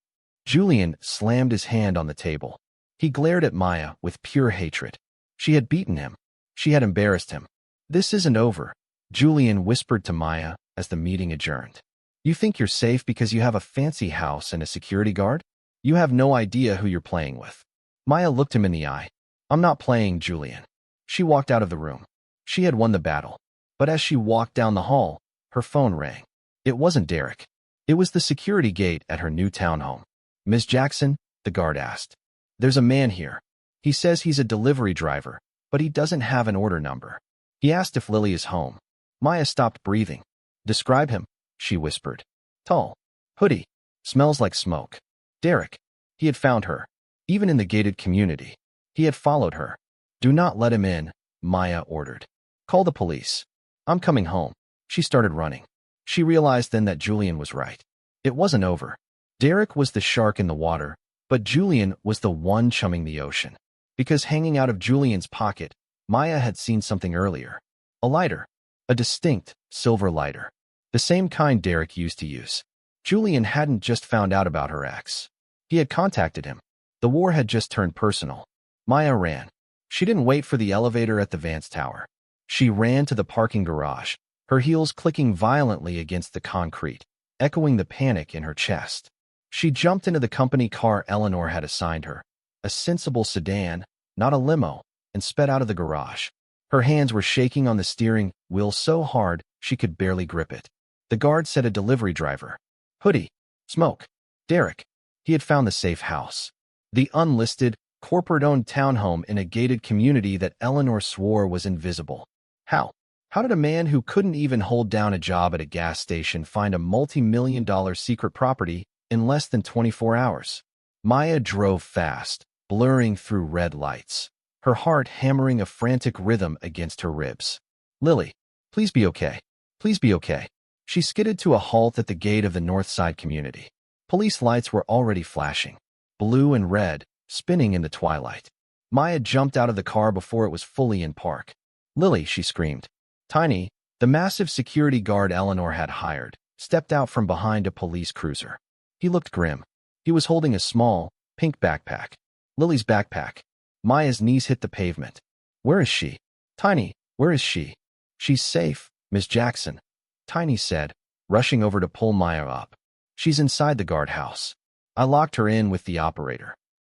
Julian slammed his hand on the table. He glared at Maya with pure hatred. She had beaten him. She had embarrassed him. This isn't over, Julian whispered to Maya as the meeting adjourned. You think you're safe because you have a fancy house and a security guard? You have no idea who you're playing with. Maya looked him in the eye. I'm not playing, Julian. She walked out of the room. She had won the battle. But as she walked down the hall, her phone rang. It wasn't Derek. It was the security gate at her new townhome. Ms. Jackson, the guard asked. There's a man here. He says he's a delivery driver, but he doesn't have an order number. He asked if Lily is home. Maya stopped breathing. Describe him, she whispered. Tall. Hoodie. Smells like smoke. Derek. He had found her. Even in the gated community. He had followed her. Do not let him in, Maya ordered. Call the police. I'm coming home. She started running. She realized then that Julian was right. It wasn't over. Derek was the shark in the water, but Julian was the one chumming the ocean. Because hanging out of Julian's pocket, Maya had seen something earlier. A lighter. A distinct, silver lighter. The same kind Derek used to use. Julian hadn't just found out about her ex. He had contacted him. The war had just turned personal. Maya ran. She didn't wait for the elevator at the Vance Tower. She ran to the parking garage, her heels clicking violently against the concrete, echoing the panic in her chest. She jumped into the company car Eleanor had assigned her, a sensible sedan, not a limo, and sped out of the garage. Her hands were shaking on the steering wheel so hard she could barely grip it. The guard said a delivery driver. Hoodie. Smoke. Derek. He had found the safe house. The unlisted, corporate-owned townhome in a gated community that Eleanor swore was invisible. How? How did a man who couldn't even hold down a job at a gas station find a multi-million-dollar secret property in less than 24 hours? Maya drove fast, blurring through red lights, her heart hammering a frantic rhythm against her ribs. Lily, please be okay. Please be okay. She skidded to a halt at the gate of the North Side community. Police lights were already flashing, blue and red, spinning in the twilight. Maya jumped out of the car before it was fully in park. Lily, she screamed. Tiny, the massive security guard Eleanor had hired, stepped out from behind a police cruiser. He looked grim. He was holding a small, pink backpack. Lily's backpack. Maya's knees hit the pavement. Where is she? Tiny, where is she? She's safe, Miss Jackson, Tiny said, rushing over to pull Maya up. She's inside the guardhouse. I locked her in with the operator.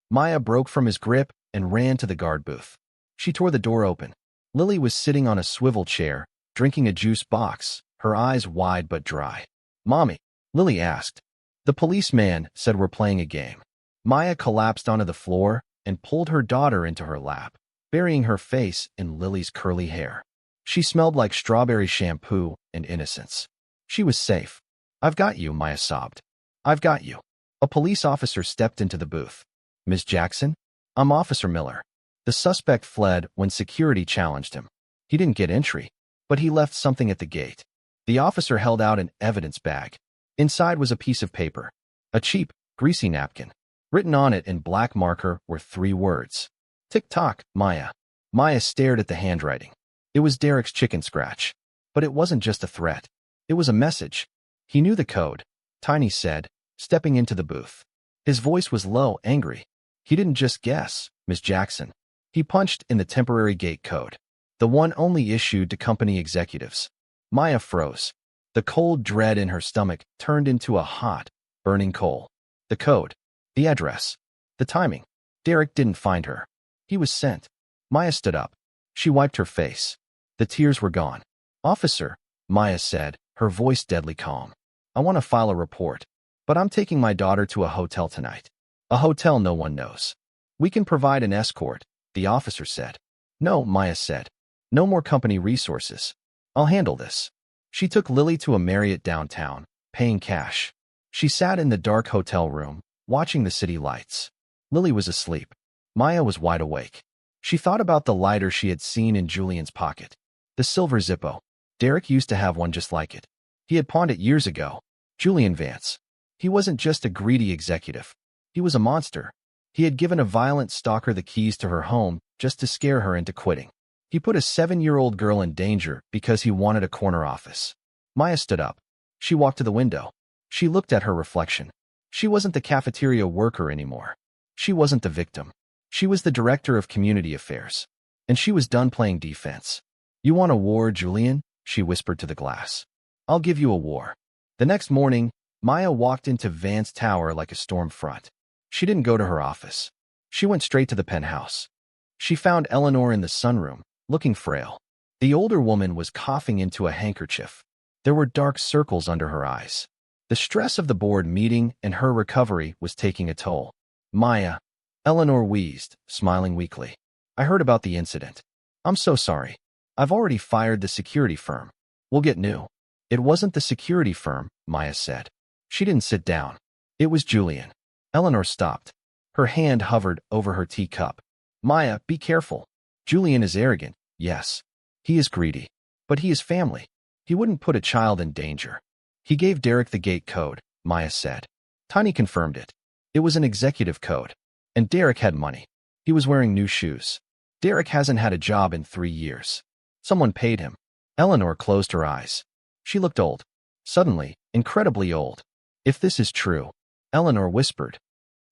Maya broke from his grip and ran to the guard booth. She tore the door open. Lily was sitting on a swivel chair, drinking a juice box, her eyes wide but dry. "Mommy?" Lily asked. The policeman said we're playing a game. Maya collapsed onto the floor and pulled her daughter into her lap, burying her face in Lily's curly hair. She smelled like strawberry shampoo and innocence. She was safe. "I've got you," Maya sobbed. "I've got you." A police officer stepped into the booth. "Ms. Jackson?" "I'm Officer Miller." The suspect fled when security challenged him. He didn't get entry, but he left something at the gate. The officer held out an evidence bag. Inside was a piece of paper, a cheap, greasy napkin. Written on it in black marker were 3 words. "Tick-tock, Maya." Maya stared at the handwriting. It was Derek's chicken scratch. But it wasn't just a threat. It was a message. He knew the code, Tiny said, stepping into the booth. His voice was low, angry. He didn't just guess, "Ms. Jackson." He punched in the temporary gate code, the one only issued to company executives. Maya froze. The cold dread in her stomach turned into a hot, burning coal. The code, the address, the timing. Derek didn't find her. He was sent. Maya stood up. She wiped her face. The tears were gone. "Officer," Maya said, her voice deadly calm. "I want to file a report, but I'm taking my daughter to a hotel tonight. A hotel no one knows. We can provide an escort," the officer said. "No," Maya said. "No more company resources. I'll handle this." She took Lily to a Marriott downtown, paying cash. She sat in the dark hotel room, watching the city lights. Lily was asleep. Maya was wide awake. She thought about the lighter she had seen in Julian's pocket. The silver Zippo. Derek used to have one just like it. He had pawned it years ago. Julian Vance. He wasn't just a greedy executive. He was a monster. He had given a violent stalker the keys to her home just to scare her into quitting. He put a 7-year-old girl in danger because he wanted a corner office. Maya stood up. She walked to the window. She looked at her reflection. She wasn't the cafeteria worker anymore. She wasn't the victim. She was the director of community affairs. And she was done playing defense. "You want a war, Julian?" she whispered to the glass. "I'll give you a war." The next morning, Maya walked into Vance Tower like a storm front. She didn't go to her office. She went straight to the penthouse. She found Eleanor in the sunroom, looking frail. The older woman was coughing into a handkerchief. There were dark circles under her eyes. The stress of the board meeting and her recovery was taking a toll. "Maya," Eleanor wheezed, smiling weakly. "I heard about the incident. I'm so sorry. I've already fired the security firm. We'll get new." "It wasn't the security firm," Maya said. She didn't sit down. "It was Julian." Eleanor stopped. Her hand hovered over her teacup. "Maya, be careful. Julian is arrogant, yes. He is greedy. But he is family. He wouldn't put a child in danger." "He gave Derek the gate code," Maya said. Tiny confirmed it. It was an executive code. And Derek had money. He was wearing new shoes. Derek hasn't had a job in 3 years. Someone paid him. Eleanor closed her eyes. She looked old. Suddenly, incredibly old. "If this is true," Eleanor whispered,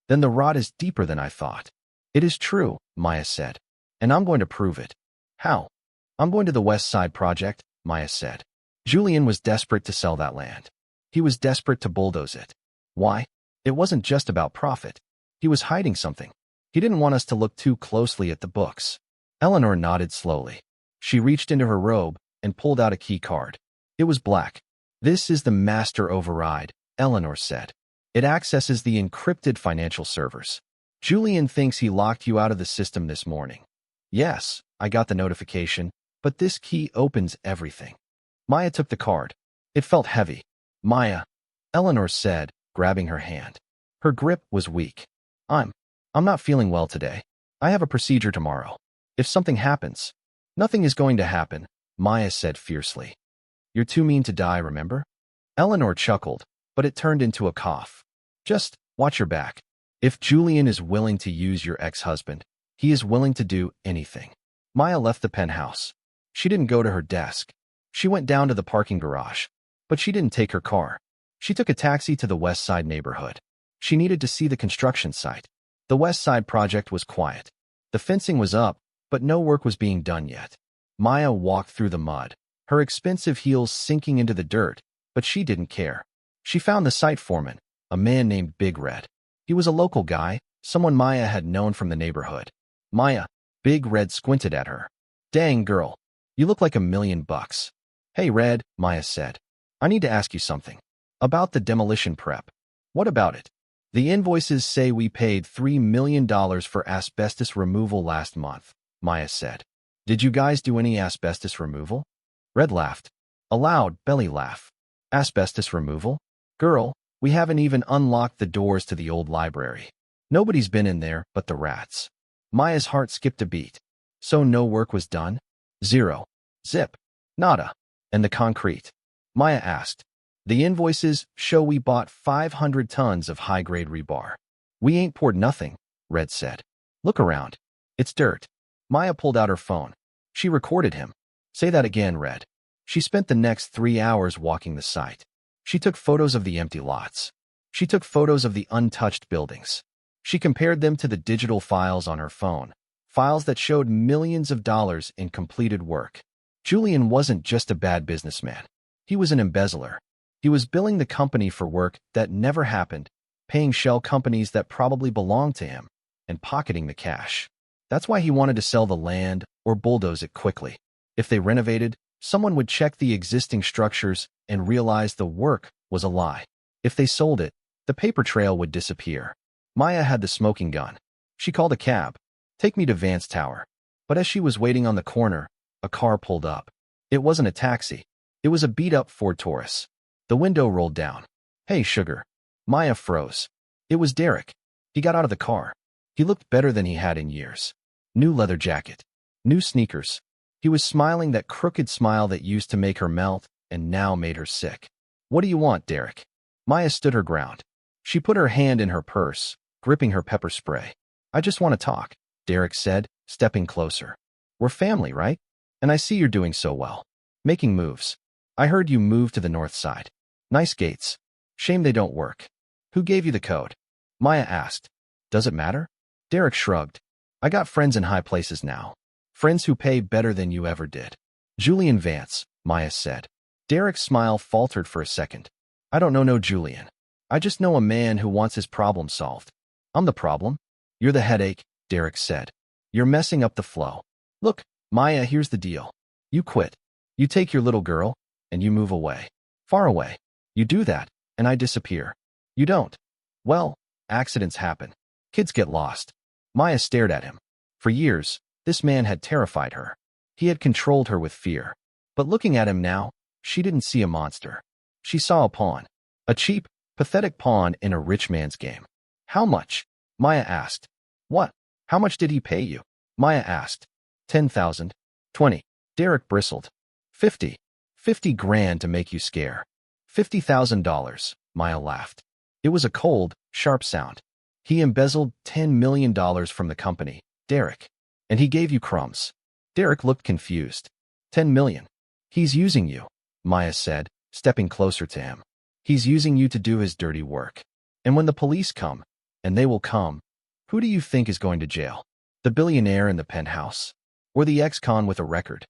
"then the rot is deeper than I thought." "It is true," Maya said. "And I'm going to prove it." "How?" "I'm going to the West Side Project," Maya said. Julian was desperate to sell that land. He was desperate to bulldoze it. Why? It wasn't just about profit. He was hiding something. He didn't want us to look too closely at the books. Eleanor nodded slowly. She reached into her robe and pulled out a key card. It was black. "This is the master override," Eleanor said. "It accesses the encrypted financial servers. Julian thinks he locked you out of the system this morning." "Yes, I got the notification, but this key opens everything." Maya took the card. It felt heavy. "Maya," Eleanor said, grabbing her hand. Her grip was weak. I'm not feeling well today. I have a procedure tomorrow. If something happens." "Nothing is going to happen," Maya said fiercely. "You're too mean to die, remember?" Eleanor chuckled, but it turned into a cough. "Just watch your back. If Julian is willing to use your ex-husband, he is willing to do anything." Maya left the penthouse. She didn't go to her desk. She went down to the parking garage. But she didn't take her car. She took a taxi to the West Side neighborhood. She needed to see the construction site. The West Side project was quiet. The fencing was up, but no work was being done yet. Maya walked through the mud, her expensive heels sinking into the dirt, but she didn't care. She found the site foreman, a man named Big Red. He was a local guy, someone Maya had known from the neighborhood. Maya, Big Red squinted at her. Dang, girl. You look like $1,000,000. Hey, Red, Maya said. I need to ask you something. About the demolition prep. What about it? The invoices say we paid $3 million for asbestos removal last month, Maya said. Did you guys do any asbestos removal? Red laughed. A loud belly laugh. Asbestos removal? Girl, we haven't even unlocked the doors to the old library. Nobody's been in there but the rats. Maya's heart skipped a beat. So no work was done? Zero. Zip. Nada. And the concrete? Maya asked. The invoices show we bought 500 tons of high-grade rebar. We ain't poured nothing, Red said. Look around. It's dirt. Maya pulled out her phone. She recorded him. Say that again, Red. She spent the next 3 hours walking the site. She took photos of the empty lots. She took photos of the untouched buildings. She compared them to the digital files on her phone, files that showed millions of dollars in completed work. Julian wasn't just a bad businessman. He was an embezzler. He was billing the company for work that never happened, paying shell companies that probably belonged to him, and pocketing the cash. That's why he wanted to sell the land or bulldoze it quickly. If they renovated, someone would check the existing structures and realize the work was a lie. If they sold it, the paper trail would disappear. Maya had the smoking gun. She called a cab. Take me to Vance Tower. But as she was waiting on the corner, a car pulled up. It wasn't a taxi. It was a beat-up Ford Taurus. The window rolled down. Hey, sugar. Maya froze. It was Derek. He got out of the car. He looked better than he had in years. New leather jacket. New sneakers. He was smiling that crooked smile that used to make her melt and now made her sick. What do you want, Derek? Maya stood her ground. She put her hand in her purse, gripping her pepper spray. I just want to talk, Derek said, stepping closer. We're family, right? And I see you're doing so well. Making moves. I heard you moved to the north side. Nice gates. Shame they don't work. Who gave you the code? Maya asked. Does it matter? Derek shrugged. I got friends in high places now. Friends who pay better than you ever did. Julian Vance, Maya said. Derek's smile faltered for a second. I don't know no Julian. I just know a man who wants his problem solved. I'm the problem. You're the headache, Derek said. You're messing up the flow. Look, Maya, here's the deal. You quit. You take your little girl, and you move away. Far away. You do that, and I disappear. You don't. Well, accidents happen. Kids get lost. Maya stared at him. For years, this man had terrified her. He had controlled her with fear. But looking at him now, she didn't see a monster. She saw a pawn. A cheap, pathetic pawn in a rich man's game. How much? Maya asked. What? How much did he pay you? Maya asked. 10,000. 20. Derek bristled. 50. 50 grand to make you scare. $50,000, Maya laughed. It was a cold, sharp sound. He embezzled $10 million from the company, Derek. And he gave you crumbs. Derek looked confused. 10 million. He's using you, Maya said, stepping closer to him. He's using you to do his dirty work. And when the police come, and they will come, who do you think is going to jail? The billionaire in the penthouse? Or the ex-con with a record?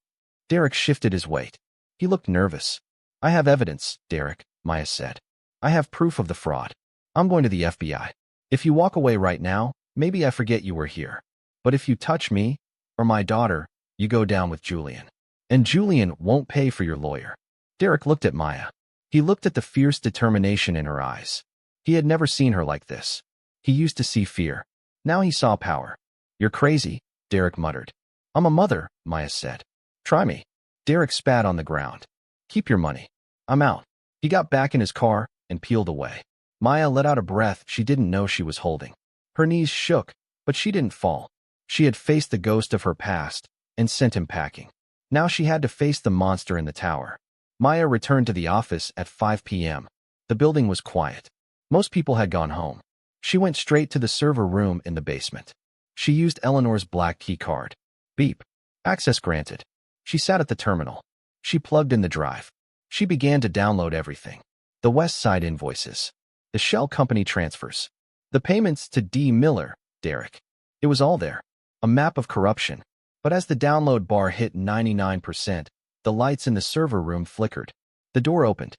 Derek shifted his weight. He looked nervous. I have evidence, Derek, Maya said. I have proof of the fraud. I'm going to the FBI. If you walk away right now, maybe I forget you were here. But if you touch me, or my daughter, you go down with Julian. And Julian won't pay for your lawyer. Derek looked at Maya. He looked at the fierce determination in her eyes. He had never seen her like this. He used to see fear. Now he saw power. You're crazy, Derek muttered. I'm a mother, Maya said. Try me. Derek spat on the ground. Keep your money. I'm out. He got back in his car and peeled away. Maya let out a breath she didn't know she was holding. Her knees shook, but she didn't fall. She had faced the ghost of her past and sent him packing. Now she had to face the monster in the tower. Maya returned to the office at 5 p.m. The building was quiet. Most people had gone home. She went straight to the server room in the basement. She used Eleanor's black key card. Beep. Access granted. She sat at the terminal. She plugged in the drive. She began to download everything. The West Side invoices. The shell company transfers. The payments to D. Miller, Derek. It was all there. A map of corruption. But as the download bar hit 99%, the lights in the server room flickered. The door opened.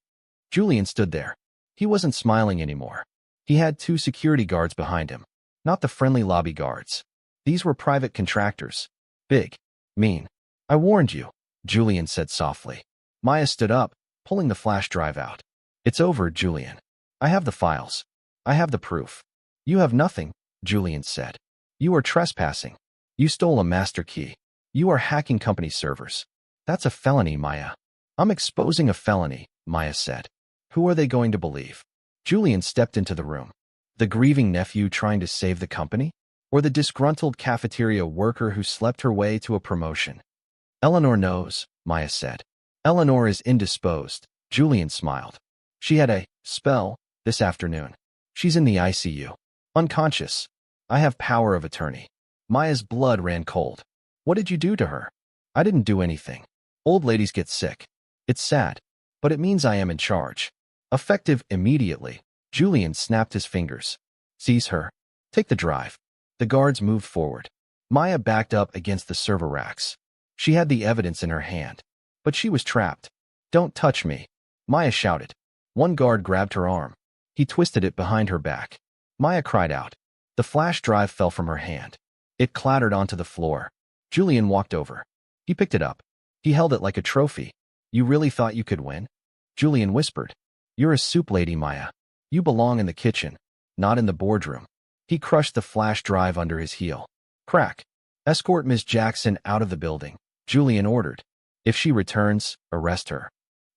Julian stood there. He wasn't smiling anymore. He had 2 security guards behind him, not the friendly lobby guards. These were private contractors. Big. Mean. I warned you, Julian said softly. Maya stood up, pulling the flash drive out. It's over, Julian. I have the files. I have the proof. You have nothing, Julian said. You are trespassing. You stole a master key. You are hacking company servers. That's a felony, Maya. I'm exposing a felony, Maya said. Who are they going to believe? Julian stepped into the room. The grieving nephew trying to save the company? Or the disgruntled cafeteria worker who slept her way to a promotion? Eleanor knows, Maya said. Eleanor is indisposed, Julian smiled. She had a spell this afternoon. She's in the ICU. Unconscious. I have power of attorney. Maya's blood ran cold. What did you do to her? I didn't do anything. Old ladies get sick. It's sad, but it means I am in charge. Effective immediately, Julian snapped his fingers. Seize her. Take the drive. The guards moved forward. Maya backed up against the server racks. She had the evidence in her hand, but she was trapped. Don't touch me, Maya shouted. One guard grabbed her arm. He twisted it behind her back. Maya cried out. The flash drive fell from her hand. It clattered onto the floor. Julian walked over. He picked it up. He held it like a trophy. You really thought you could win? Julian whispered. You're a soup lady, Maya. You belong in the kitchen, not in the boardroom. He crushed the flash drive under his heel. Crack. Escort Ms. Jackson out of the building, Julian ordered. If she returns, arrest her.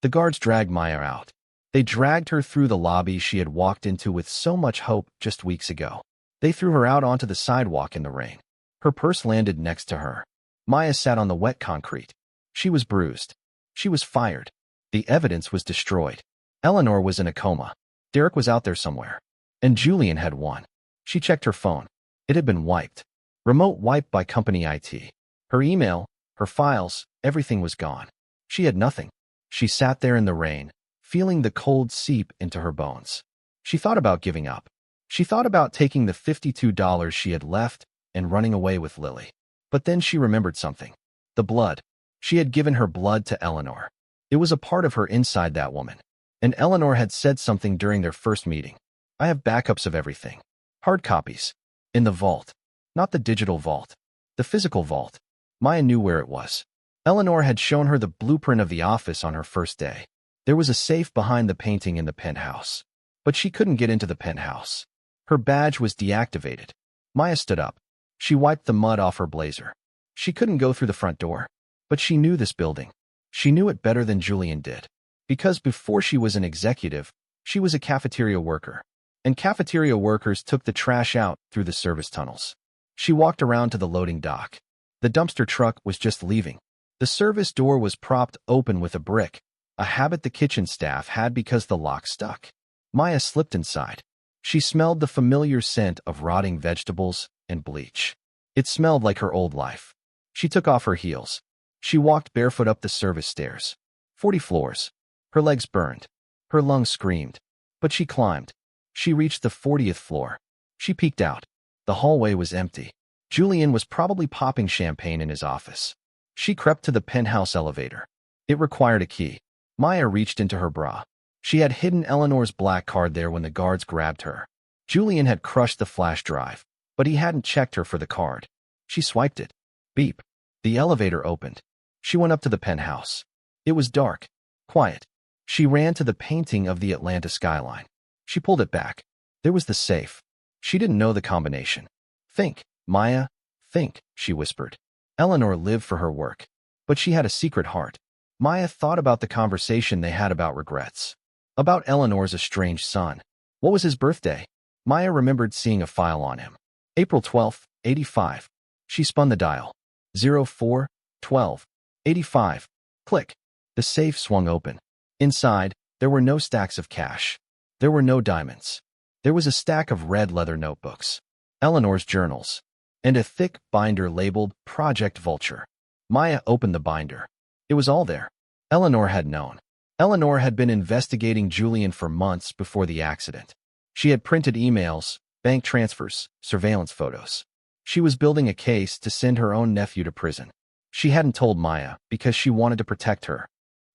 The guards dragged Maya out. They dragged her through the lobby she had walked into with so much hope just weeks ago. They threw her out onto the sidewalk in the rain. Her purse landed next to her. Maya sat on the wet concrete. She was bruised. She was fired. The evidence was destroyed. Eleanor was in a coma. Derek was out there somewhere. And Julian had won. She checked her phone. It had been wiped. Remote wipe by company IT. Her email, her files, everything was gone. She had nothing. She sat there in the rain, feeling the cold seep into her bones. She thought about giving up. She thought about taking the $52 she had left and running away with Lily. But then she remembered something. The blood. She had given her blood to Eleanor. It was a part of her inside that woman. And Eleanor had said something during their first meeting. I have backups of everything. Hard copies. In the vault. Not the digital vault. The physical vault. Maya knew where it was. Eleanor had shown her the blueprint of the office on her first day. There was a safe behind the painting in the penthouse. But she couldn't get into the penthouse. Her badge was deactivated. Maya stood up. She wiped the mud off her blazer. She couldn't go through the front door. But she knew this building. She knew it better than Julian did. Because before she was an executive, she was a cafeteria worker. And cafeteria workers took the trash out through the service tunnels. She walked around to the loading dock. The dumpster truck was just leaving. The service door was propped open with a brick, a habit the kitchen staff had because the lock stuck. Maya slipped inside. She smelled the familiar scent of rotting vegetables and bleach. It smelled like her old life. She took off her heels. She walked barefoot up the service stairs. 40 floors. Her legs burned. Her lungs screamed. But she climbed. She reached the 40th floor. She peeked out. The hallway was empty. Julian was probably popping champagne in his office. She crept to the penthouse elevator. It required a key. Maya reached into her bra. She had hidden Eleanor's black card there when the guards grabbed her. Julian had crushed the flash drive, but he hadn't checked her for the card. She swiped it. Beep. The elevator opened. She went up to the penthouse. It was dark. Quiet. She ran to the painting of the Atlanta skyline. She pulled it back. There was the safe. She didn't know the combination. Think, Maya, think, she whispered. Eleanor lived for her work, but she had a secret heart. Maya thought about the conversation they had about regrets. About Eleanor's estranged son. What was his birthday? Maya remembered seeing a file on him. April 12, 85. She spun the dial. 04, 12, 85. Click. The safe swung open. Inside, there were no stacks of cash. There were no diamonds. There was a stack of red leather notebooks, Eleanor's journals, and a thick binder labeled Project Vulture. Maya opened the binder. It was all there. Eleanor had known. Eleanor had been investigating Julian for months before the accident. She had printed emails, bank transfers, surveillance photos. She was building a case to send her own nephew to prison. She hadn't told Maya because she wanted to protect her.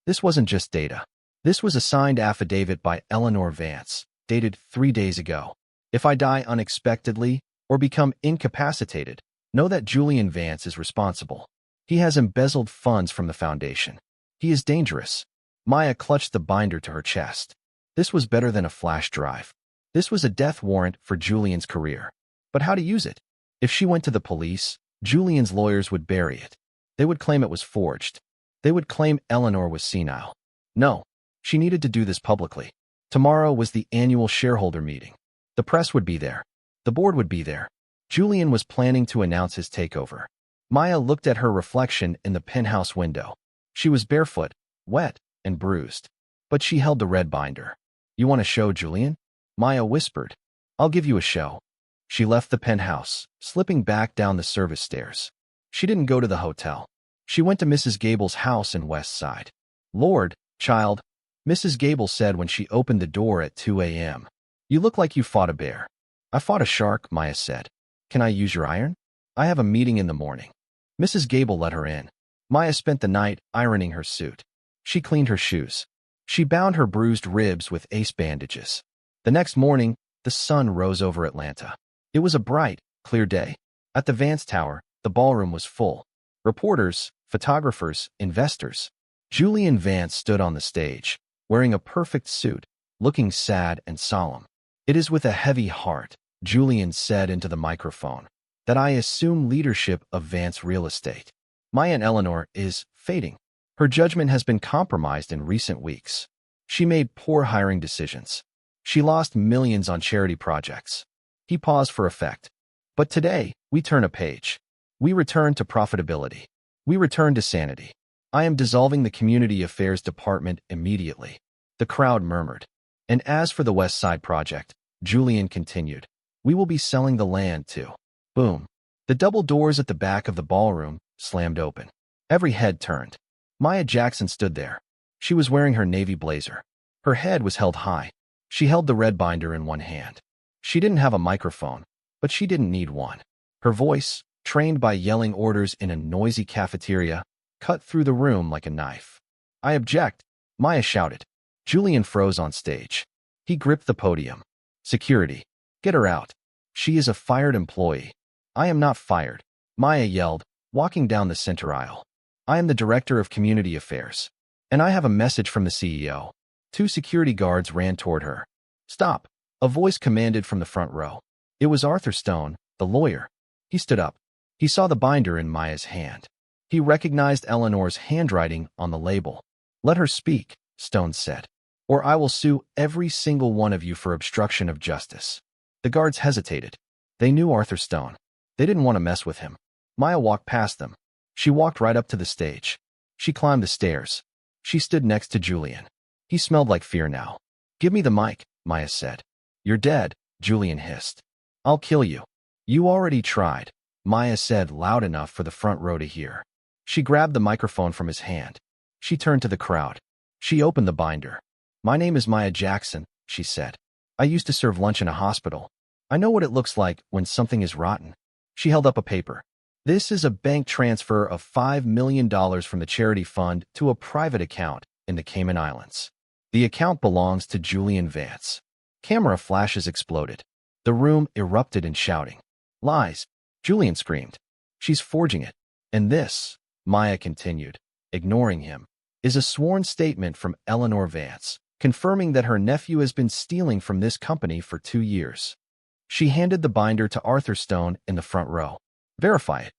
This wasn't just data. This was a signed affidavit by Eleanor Vance, dated 3 days ago. If I die unexpectedly or become incapacitated, know that Julian Vance is responsible. He has embezzled funds from the foundation. He is dangerous. Maya clutched the binder to her chest. This was better than a flash drive. This was a death warrant for Julian's career. But how to use it? If she went to the police, Julian's lawyers would bury it. They would claim it was forged. They would claim Eleanor was senile. No, she needed to do this publicly. Tomorrow was the annual shareholder meeting. The press would be there. The board would be there. Julian was planning to announce his takeover. Maya looked at her reflection in the penthouse window. She was barefoot, wet, and bruised. But she held the red binder. You want a show, Julian? Maya whispered. I'll give you a show. She left the penthouse, slipping back down the service stairs. She didn't go to the hotel. She went to Mrs. Gable's house in West Side. Lord, child, Mrs. Gable said when she opened the door at 2 a.m. You look like you fought a bear. I fought a shark, Maya said. Can I use your iron? I have a meeting in the morning. Mrs. Gable let her in. Maya spent the night ironing her suit. She cleaned her shoes. She bound her bruised ribs with ace bandages. The next morning, the sun rose over Atlanta. It was a bright, clear day. At the Vance Tower, the ballroom was full. Reporters, photographers, investors. Julian Vance stood on the stage, wearing a perfect suit, looking sad and solemn. It is with a heavy heart, Julian said into the microphone, that I assume leadership of Vance Real Estate. My Aunt Eleanor is fading. Her judgment has been compromised in recent weeks. She made poor hiring decisions. She lost millions on charity projects. He paused for effect. But today, we turn a page. We return to profitability. We return to sanity. I am dissolving the Community Affairs Department immediately. The crowd murmured. And as for the West Side project, Julian continued, we will be selling the land too. Boom. The double doors at the back of the ballroom slammed open. Every head turned. Maya Jackson stood there. She was wearing her navy blazer. Her head was held high. She held the red binder in one hand. She didn't have a microphone, but she didn't need one. Her voice, trained by yelling orders in a noisy cafeteria, cut through the room like a knife. I object, Maya shouted. Julian froze on stage. He gripped the podium. Security. Get her out. She is a fired employee. I am not fired, Maya yelled, walking down the center aisle. I am the director of community affairs. And I have a message from the CEO. 2 security guards ran toward her. Stop, a voice commanded from the front row. It was Arthur Stone, the lawyer. He stood up. He saw the binder in Maya's hand. He recognized Eleanor's handwriting on the label. Let her speak, Stone said, or I will sue every single one of you for obstruction of justice. The guards hesitated. They knew Arthur Stone. They didn't want to mess with him. Maya walked past them. She walked right up to the stage. She climbed the stairs. She stood next to Julian. He smelled like fear now. Give me the mic, Maya said. You're dead, Julian hissed. I'll kill you. You already tried, Maya said loud enough for the front row to hear. She grabbed the microphone from his hand. She turned to the crowd. She opened the binder. My name is Maya Jackson, she said. I used to serve lunch in a hospital. I know what it looks like when something is rotten. She held up a paper. This is a bank transfer of $5 million from the charity fund to a private account in the Cayman Islands. The account belongs to Julian Vance. Camera flashes exploded. The room erupted in shouting. Lies, Julian screamed. She's forging it. And this, Maya continued, ignoring him, is a sworn statement from Eleanor Vance, confirming that her nephew has been stealing from this company for 2 years. She handed the binder to Arthur Stone in the front row. Verify it.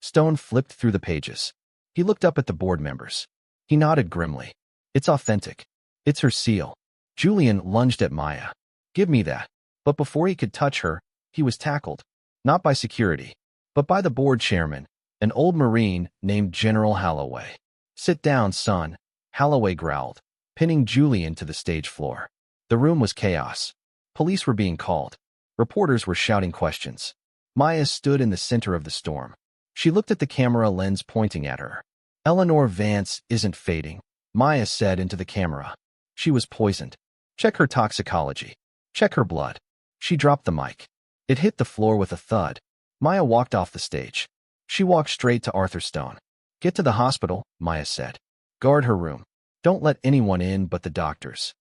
Stone flipped through the pages. He looked up at the board members. He nodded grimly. It's authentic. It's her seal. Julian lunged at Maya. Give me that. But before he could touch her, he was tackled. Not by security, but by the board chairman, an old Marine named General Holloway. Sit down, son, Holloway growled, pinning Julian to the stage floor. The room was chaos. Police were being called. Reporters were shouting questions. Maya stood in the center of the storm. She looked at the camera lens pointing at her. Eleanor Vance isn't fading, Maya said into the camera. She was poisoned. Check her toxicology. Check her blood. She dropped the mic. It hit the floor with a thud. Maya walked off the stage. She walked straight to Arthur Stone. Get to the hospital, Maya said. Guard her room. Don't let anyone in but the doctors.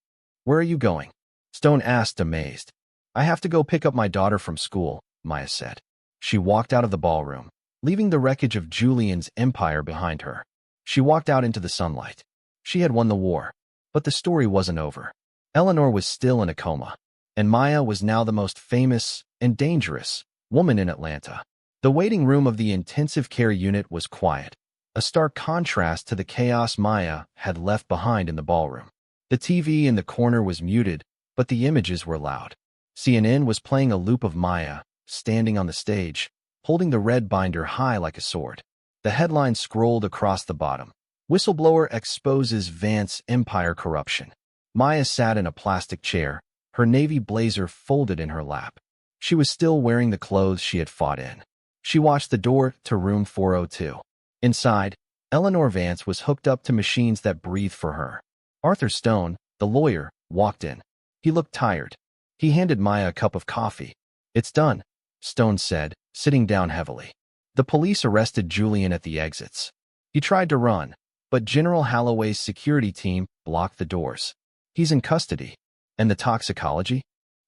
Where are you going? Stone asked, amazed. I have to go pick up my daughter from school, Maya said. She walked out of the ballroom, leaving the wreckage of Julian's empire behind her. She walked out into the sunlight. She had won the war, but the story wasn't over. Eleanor was still in a coma, and Maya was now the most famous and dangerous woman in Atlanta. The waiting room of the intensive care unit was quiet, a stark contrast to the chaos Maya had left behind in the ballroom. The TV in the corner was muted, but the images were loud. CNN was playing a loop of Maya, standing on the stage, holding the red binder high like a sword. The headline scrolled across the bottom. Whistleblower exposes Vance empire corruption. Maya sat in a plastic chair, her navy blazer folded in her lap. She was still wearing the clothes she had fought in. She watched the door to room 402. Inside, Eleanor Vance was hooked up to machines that breathed for her. Arthur Stone, the lawyer, walked in. He looked tired. He handed Maya a cup of coffee. "It's done," Stone said, sitting down heavily. The police arrested Julian at the exits. He tried to run, but General Holloway's security team blocked the doors. "He's in custody." "And the toxicology?"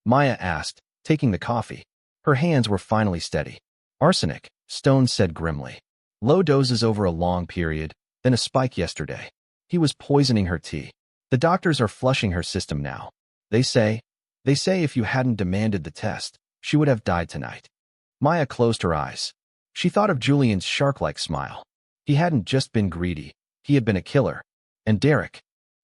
Maya asked, taking the coffee. Her hands were finally steady. "Arsenic," Stone said grimly. "Low doses over a long period, then a spike yesterday. He was poisoning her tea. The doctors are flushing her system now. They say if you hadn't demanded the test, she would have died tonight." Maya closed her eyes. She thought of Julian's shark-like smile. He hadn't just been greedy. He had been a killer. "And Derek?"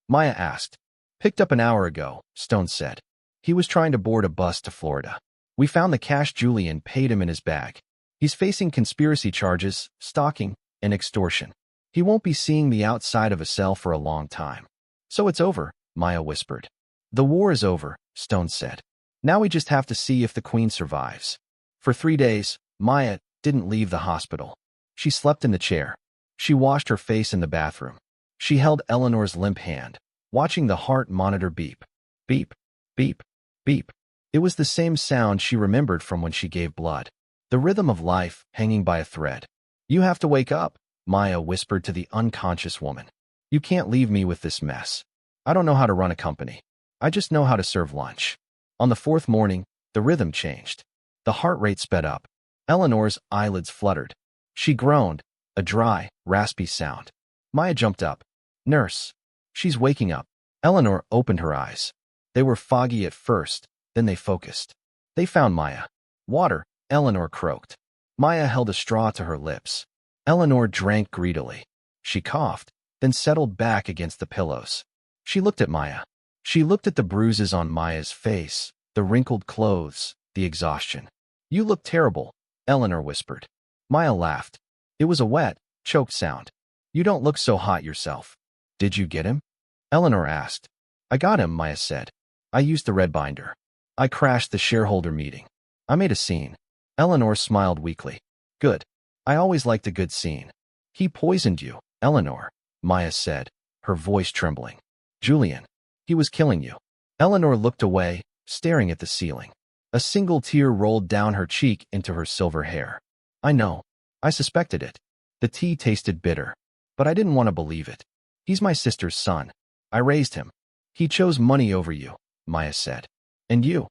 Maya asked. "Picked up an hour ago," Stone said. "He was trying to board a bus to Florida. We found the cash Julian paid him in his bag. He's facing conspiracy charges, stalking, and extortion. He won't be seeing the outside of a cell for a long time." "So it's over," Maya whispered. "The war is over," Stone said. "Now we just have to see if the Queen survives." For 3 days, Maya didn't leave the hospital. She slept in the chair. She washed her face in the bathroom. She held Eleanor's limp hand, watching the heart monitor beep. Beep, beep, beep. It was the same sound she remembered from when she gave blood. The rhythm of life hanging by a thread. "You have to wake up," Maya whispered to the unconscious woman. "You can't leave me with this mess. I don't know how to run a company. I just know how to serve lunch." On the 4th morning, the rhythm changed. The heart rate sped up. Eleanor's eyelids fluttered. She groaned, a dry, raspy sound. Maya jumped up. "Nurse." "She's waking up." Eleanor opened her eyes. They were foggy at first, then they focused. They found Maya. "Water," Eleanor croaked. Maya held a straw to her lips. Eleanor drank greedily. She coughed, then settled back against the pillows. She looked at Maya. She looked at the bruises on Maya's face, the wrinkled clothes, the exhaustion. "You look terrible," Eleanor whispered. Maya laughed. It was a wet, choked sound. "You don't look so hot yourself." "Did you get him?" Eleanor asked. "I got him," Maya said. "I used the red binder. I crashed the shareholder meeting. I made a scene." Eleanor smiled weakly. "Good. I always liked a good scene." "He poisoned you, Eleanor," Maya said, her voice trembling. "Julian. He was killing you." Eleanor looked away, staring at the ceiling. A single tear rolled down her cheek into her silver hair. "I know. I suspected it. The tea tasted bitter. But I didn't want to believe it. He's my sister's son. I raised him. He chose money over you," Maya said. "And you?"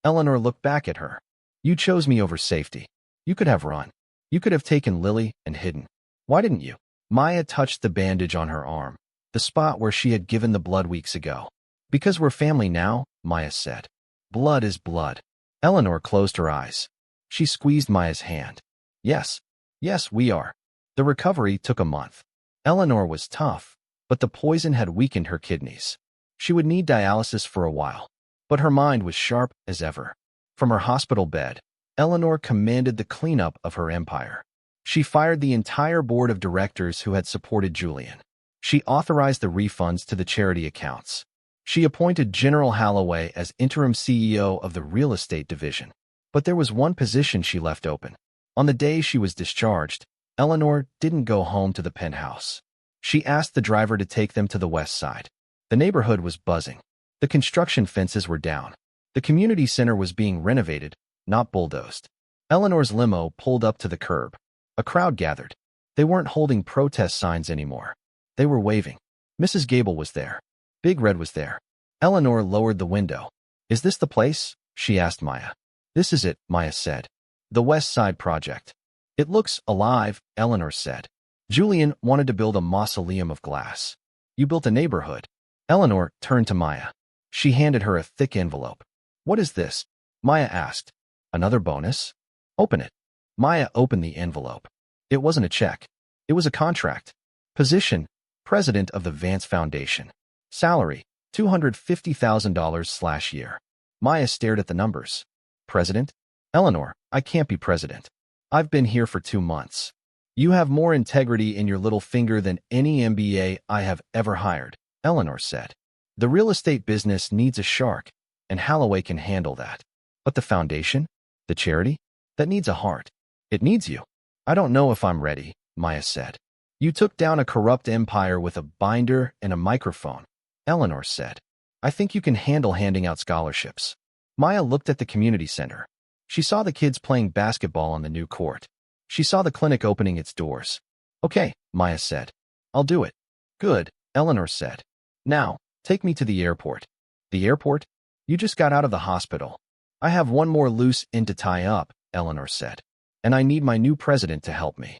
Eleanor looked back at her. "You chose me over safety. You could have run. You could have taken Lily and hidden. Why didn't you?" Maya touched the bandage on her arm, the spot where she had given the blood weeks ago. "Because we're family now," Maya said. "Blood is blood." Eleanor closed her eyes. She squeezed Maya's hand. Yes, we are." The recovery took a month. Eleanor was tough, but the poison had weakened her kidneys. She would need dialysis for a while, but her mind was sharp as ever. From her hospital bed, Eleanor commanded the cleanup of her empire. She fired the entire board of directors who had supported Julian. She authorized the refunds to the charity accounts. She appointed General Holloway as interim CEO of the real estate division. But there was one position she left open. On the day she was discharged, Eleanor didn't go home to the penthouse. She asked the driver to take them to the west side. The neighborhood was buzzing. The construction fences were down. The community center was being renovated, not bulldozed. Eleanor's limo pulled up to the curb. A crowd gathered. They weren't holding protest signs anymore. They were waving. Mrs. Gable was there. Big Red was there. Eleanor lowered the window. "Is this the place?" she asked Maya. This is it, Maya said. The West Side Project. It looks alive, Eleanor said. Julian wanted to build a mausoleum of glass. You built a neighborhood. Eleanor turned to Maya. She handed her a thick envelope. What is this? Maya asked. Another bonus? Open it. Maya opened the envelope. It wasn't a check. It was a contract. Position, President of the Vance Foundation. Salary, $250,000/year. Maya stared at the numbers. President? Eleanor, I can't be president. I've been here for 2 months. You have more integrity in your little finger than any MBA I have ever hired, Eleanor said. The real estate business needs a shark, and Holloway can handle that. But the foundation? The charity? That needs a heart. It needs you. I don't know if I'm ready, Maya said. You took down a corrupt empire with a binder and a microphone, Eleanor said. I think you can handle handing out scholarships. Maya looked at the community center. She saw the kids playing basketball on the new court. She saw the clinic opening its doors. Okay, Maya said. I'll do it. Good, Eleanor said. Now, take me to the airport. The airport? You just got out of the hospital. I have one more loose end to tie up, Eleanor said. And I need my new president to help me.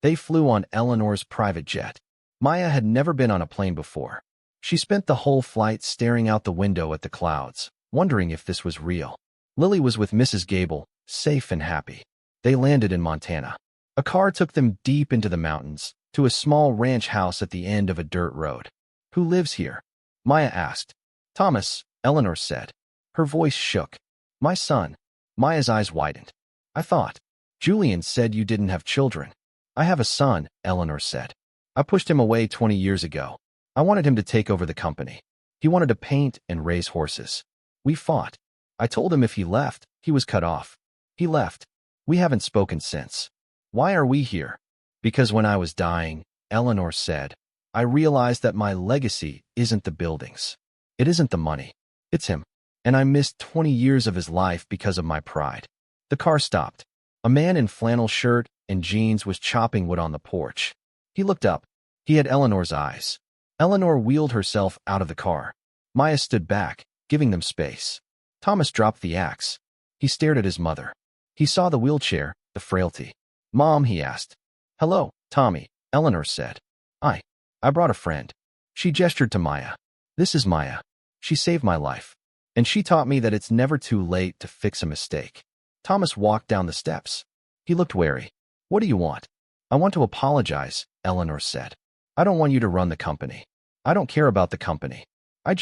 They flew on Eleanor's private jet. Maya had never been on a plane before. She spent the whole flight staring out the window at the clouds, wondering if this was real. Lily was with Mrs. Gable, safe and happy. They landed in Montana. A car took them deep into the mountains, to a small ranch house at the end of a dirt road. Who lives here? Maya asked. Thomas, Eleanor said. Her voice shook. My son. Maya's eyes widened. I thought. Julian said you didn't have children. I have a son, Eleanor said. I pushed him away 20 years ago. I wanted him to take over the company. He wanted to paint and raise horses. We fought. I told him if he left, he was cut off. He left. We haven't spoken since. Why are we here? Because when I was dying, Eleanor said, I realized that my legacy isn't the buildings. It isn't the money. It's him. And I missed 20 years of his life because of my pride. The car stopped. A man in flannel shirt and jeans was chopping wood on the porch. He looked up. He had Eleanor's eyes. Eleanor wheeled herself out of the car. Maya stood back, giving them space. Thomas dropped the axe. He stared at his mother. He saw the wheelchair, the frailty. Mom, he asked. Hello, Tommy, Eleanor said. I brought a friend. She gestured to Maya. This is Maya. She saved my life. And she taught me that it's never too late to fix a mistake. Thomas walked down the steps. He looked wary. What do you want? I want to apologize, Eleanor said. I don't want you to run the company. I don't care about the company. I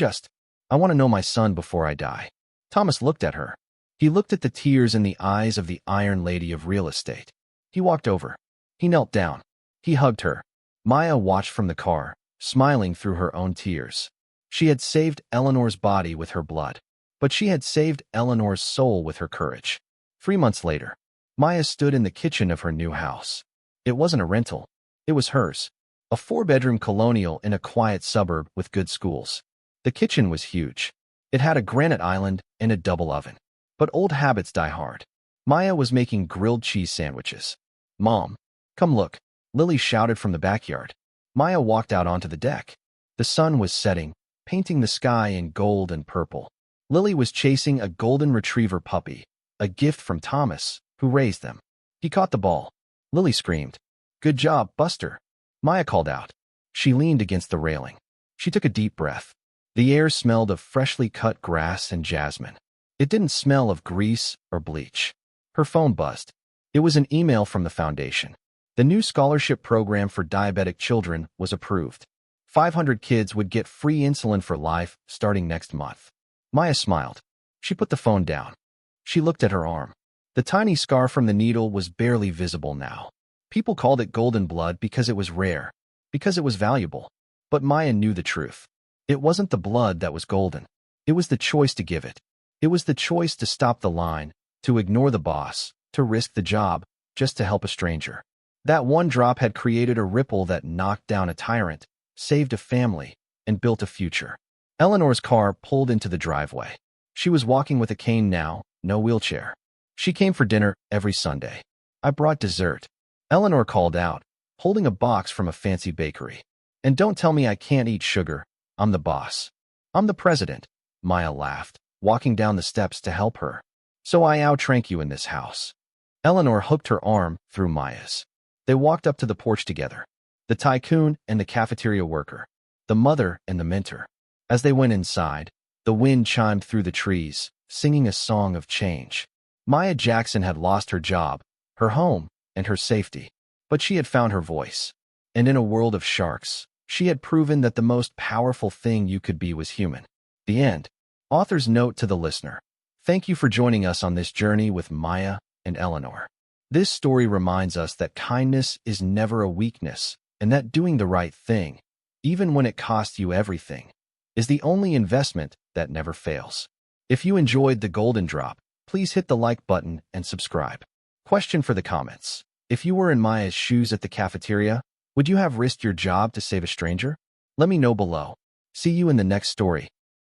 want to know my son before I die. Thomas looked at her. He looked at the tears in the eyes of the Iron Lady of real estate. He walked over. He knelt down. He hugged her. Maya watched from the car, smiling through her own tears. She had saved Eleanor's body with her blood, but she had saved Eleanor's soul with her courage. 3 months later, Maya stood in the kitchen of her new house. It wasn't a rental. It was hers. A 4-bedroom colonial in a quiet suburb with good schools. The kitchen was huge. It had a granite island and a double oven. But old habits die hard. Maya was making grilled cheese sandwiches. Mom, come look, Lily shouted from the backyard. Maya walked out onto the deck. The sun was setting, painting the sky in gold and purple. Lily was chasing a golden retriever puppy, a gift from Thomas, who raised them. He caught the ball. Lily screamed. Good job, Buster. Maya called out. She leaned against the railing. She took a deep breath. The air smelled of freshly cut grass and jasmine. It didn't smell of grease or bleach. Her phone buzzed. It was an email from the foundation. The new scholarship program for diabetic children was approved. 500 kids would get free insulin for life starting next month. Maya smiled. She put the phone down. She looked at her arm. The tiny scar from the needle was barely visible now. People called it golden blood because it was rare, because it was valuable. But Maya knew the truth. It wasn't the blood that was golden. It was the choice to give it. It was the choice to stop the line, to ignore the boss, to risk the job, just to help a stranger. That one drop had created a ripple that knocked down a tyrant, saved a family, and built a future. Eleanor's car pulled into the driveway. She was walking with a cane now, no wheelchair. She came for dinner every Sunday. I brought dessert. Eleanor called out, holding a box from a fancy bakery. And don't tell me I can't eat sugar. I'm the boss. I'm the president. Maya laughed. walking down the steps to help her. "So I outtrank you in this house." Eleanor hooked her arm through Maya's. They walked up to the porch together. The tycoon and the cafeteria worker. The mother and the mentor. As they went inside, the wind chimed through the trees, singing a song of change. Maya Jackson had lost her job, her home, and her safety. But she had found her voice. And in a world of sharks, she had proven that the most powerful thing you could be was human. The end. Author's note to the listener. Thank you for joining us on this journey with Maya and Eleanor. This story reminds us that kindness is never a weakness, and that doing the right thing, even when it costs you everything, is the only investment that never fails. If you enjoyed the Golden Drop, please hit the like button and subscribe. Question for the comments. If you were in Maya's shoes at the cafeteria, would you have risked your job to save a stranger? Let me know below. See you in the next story.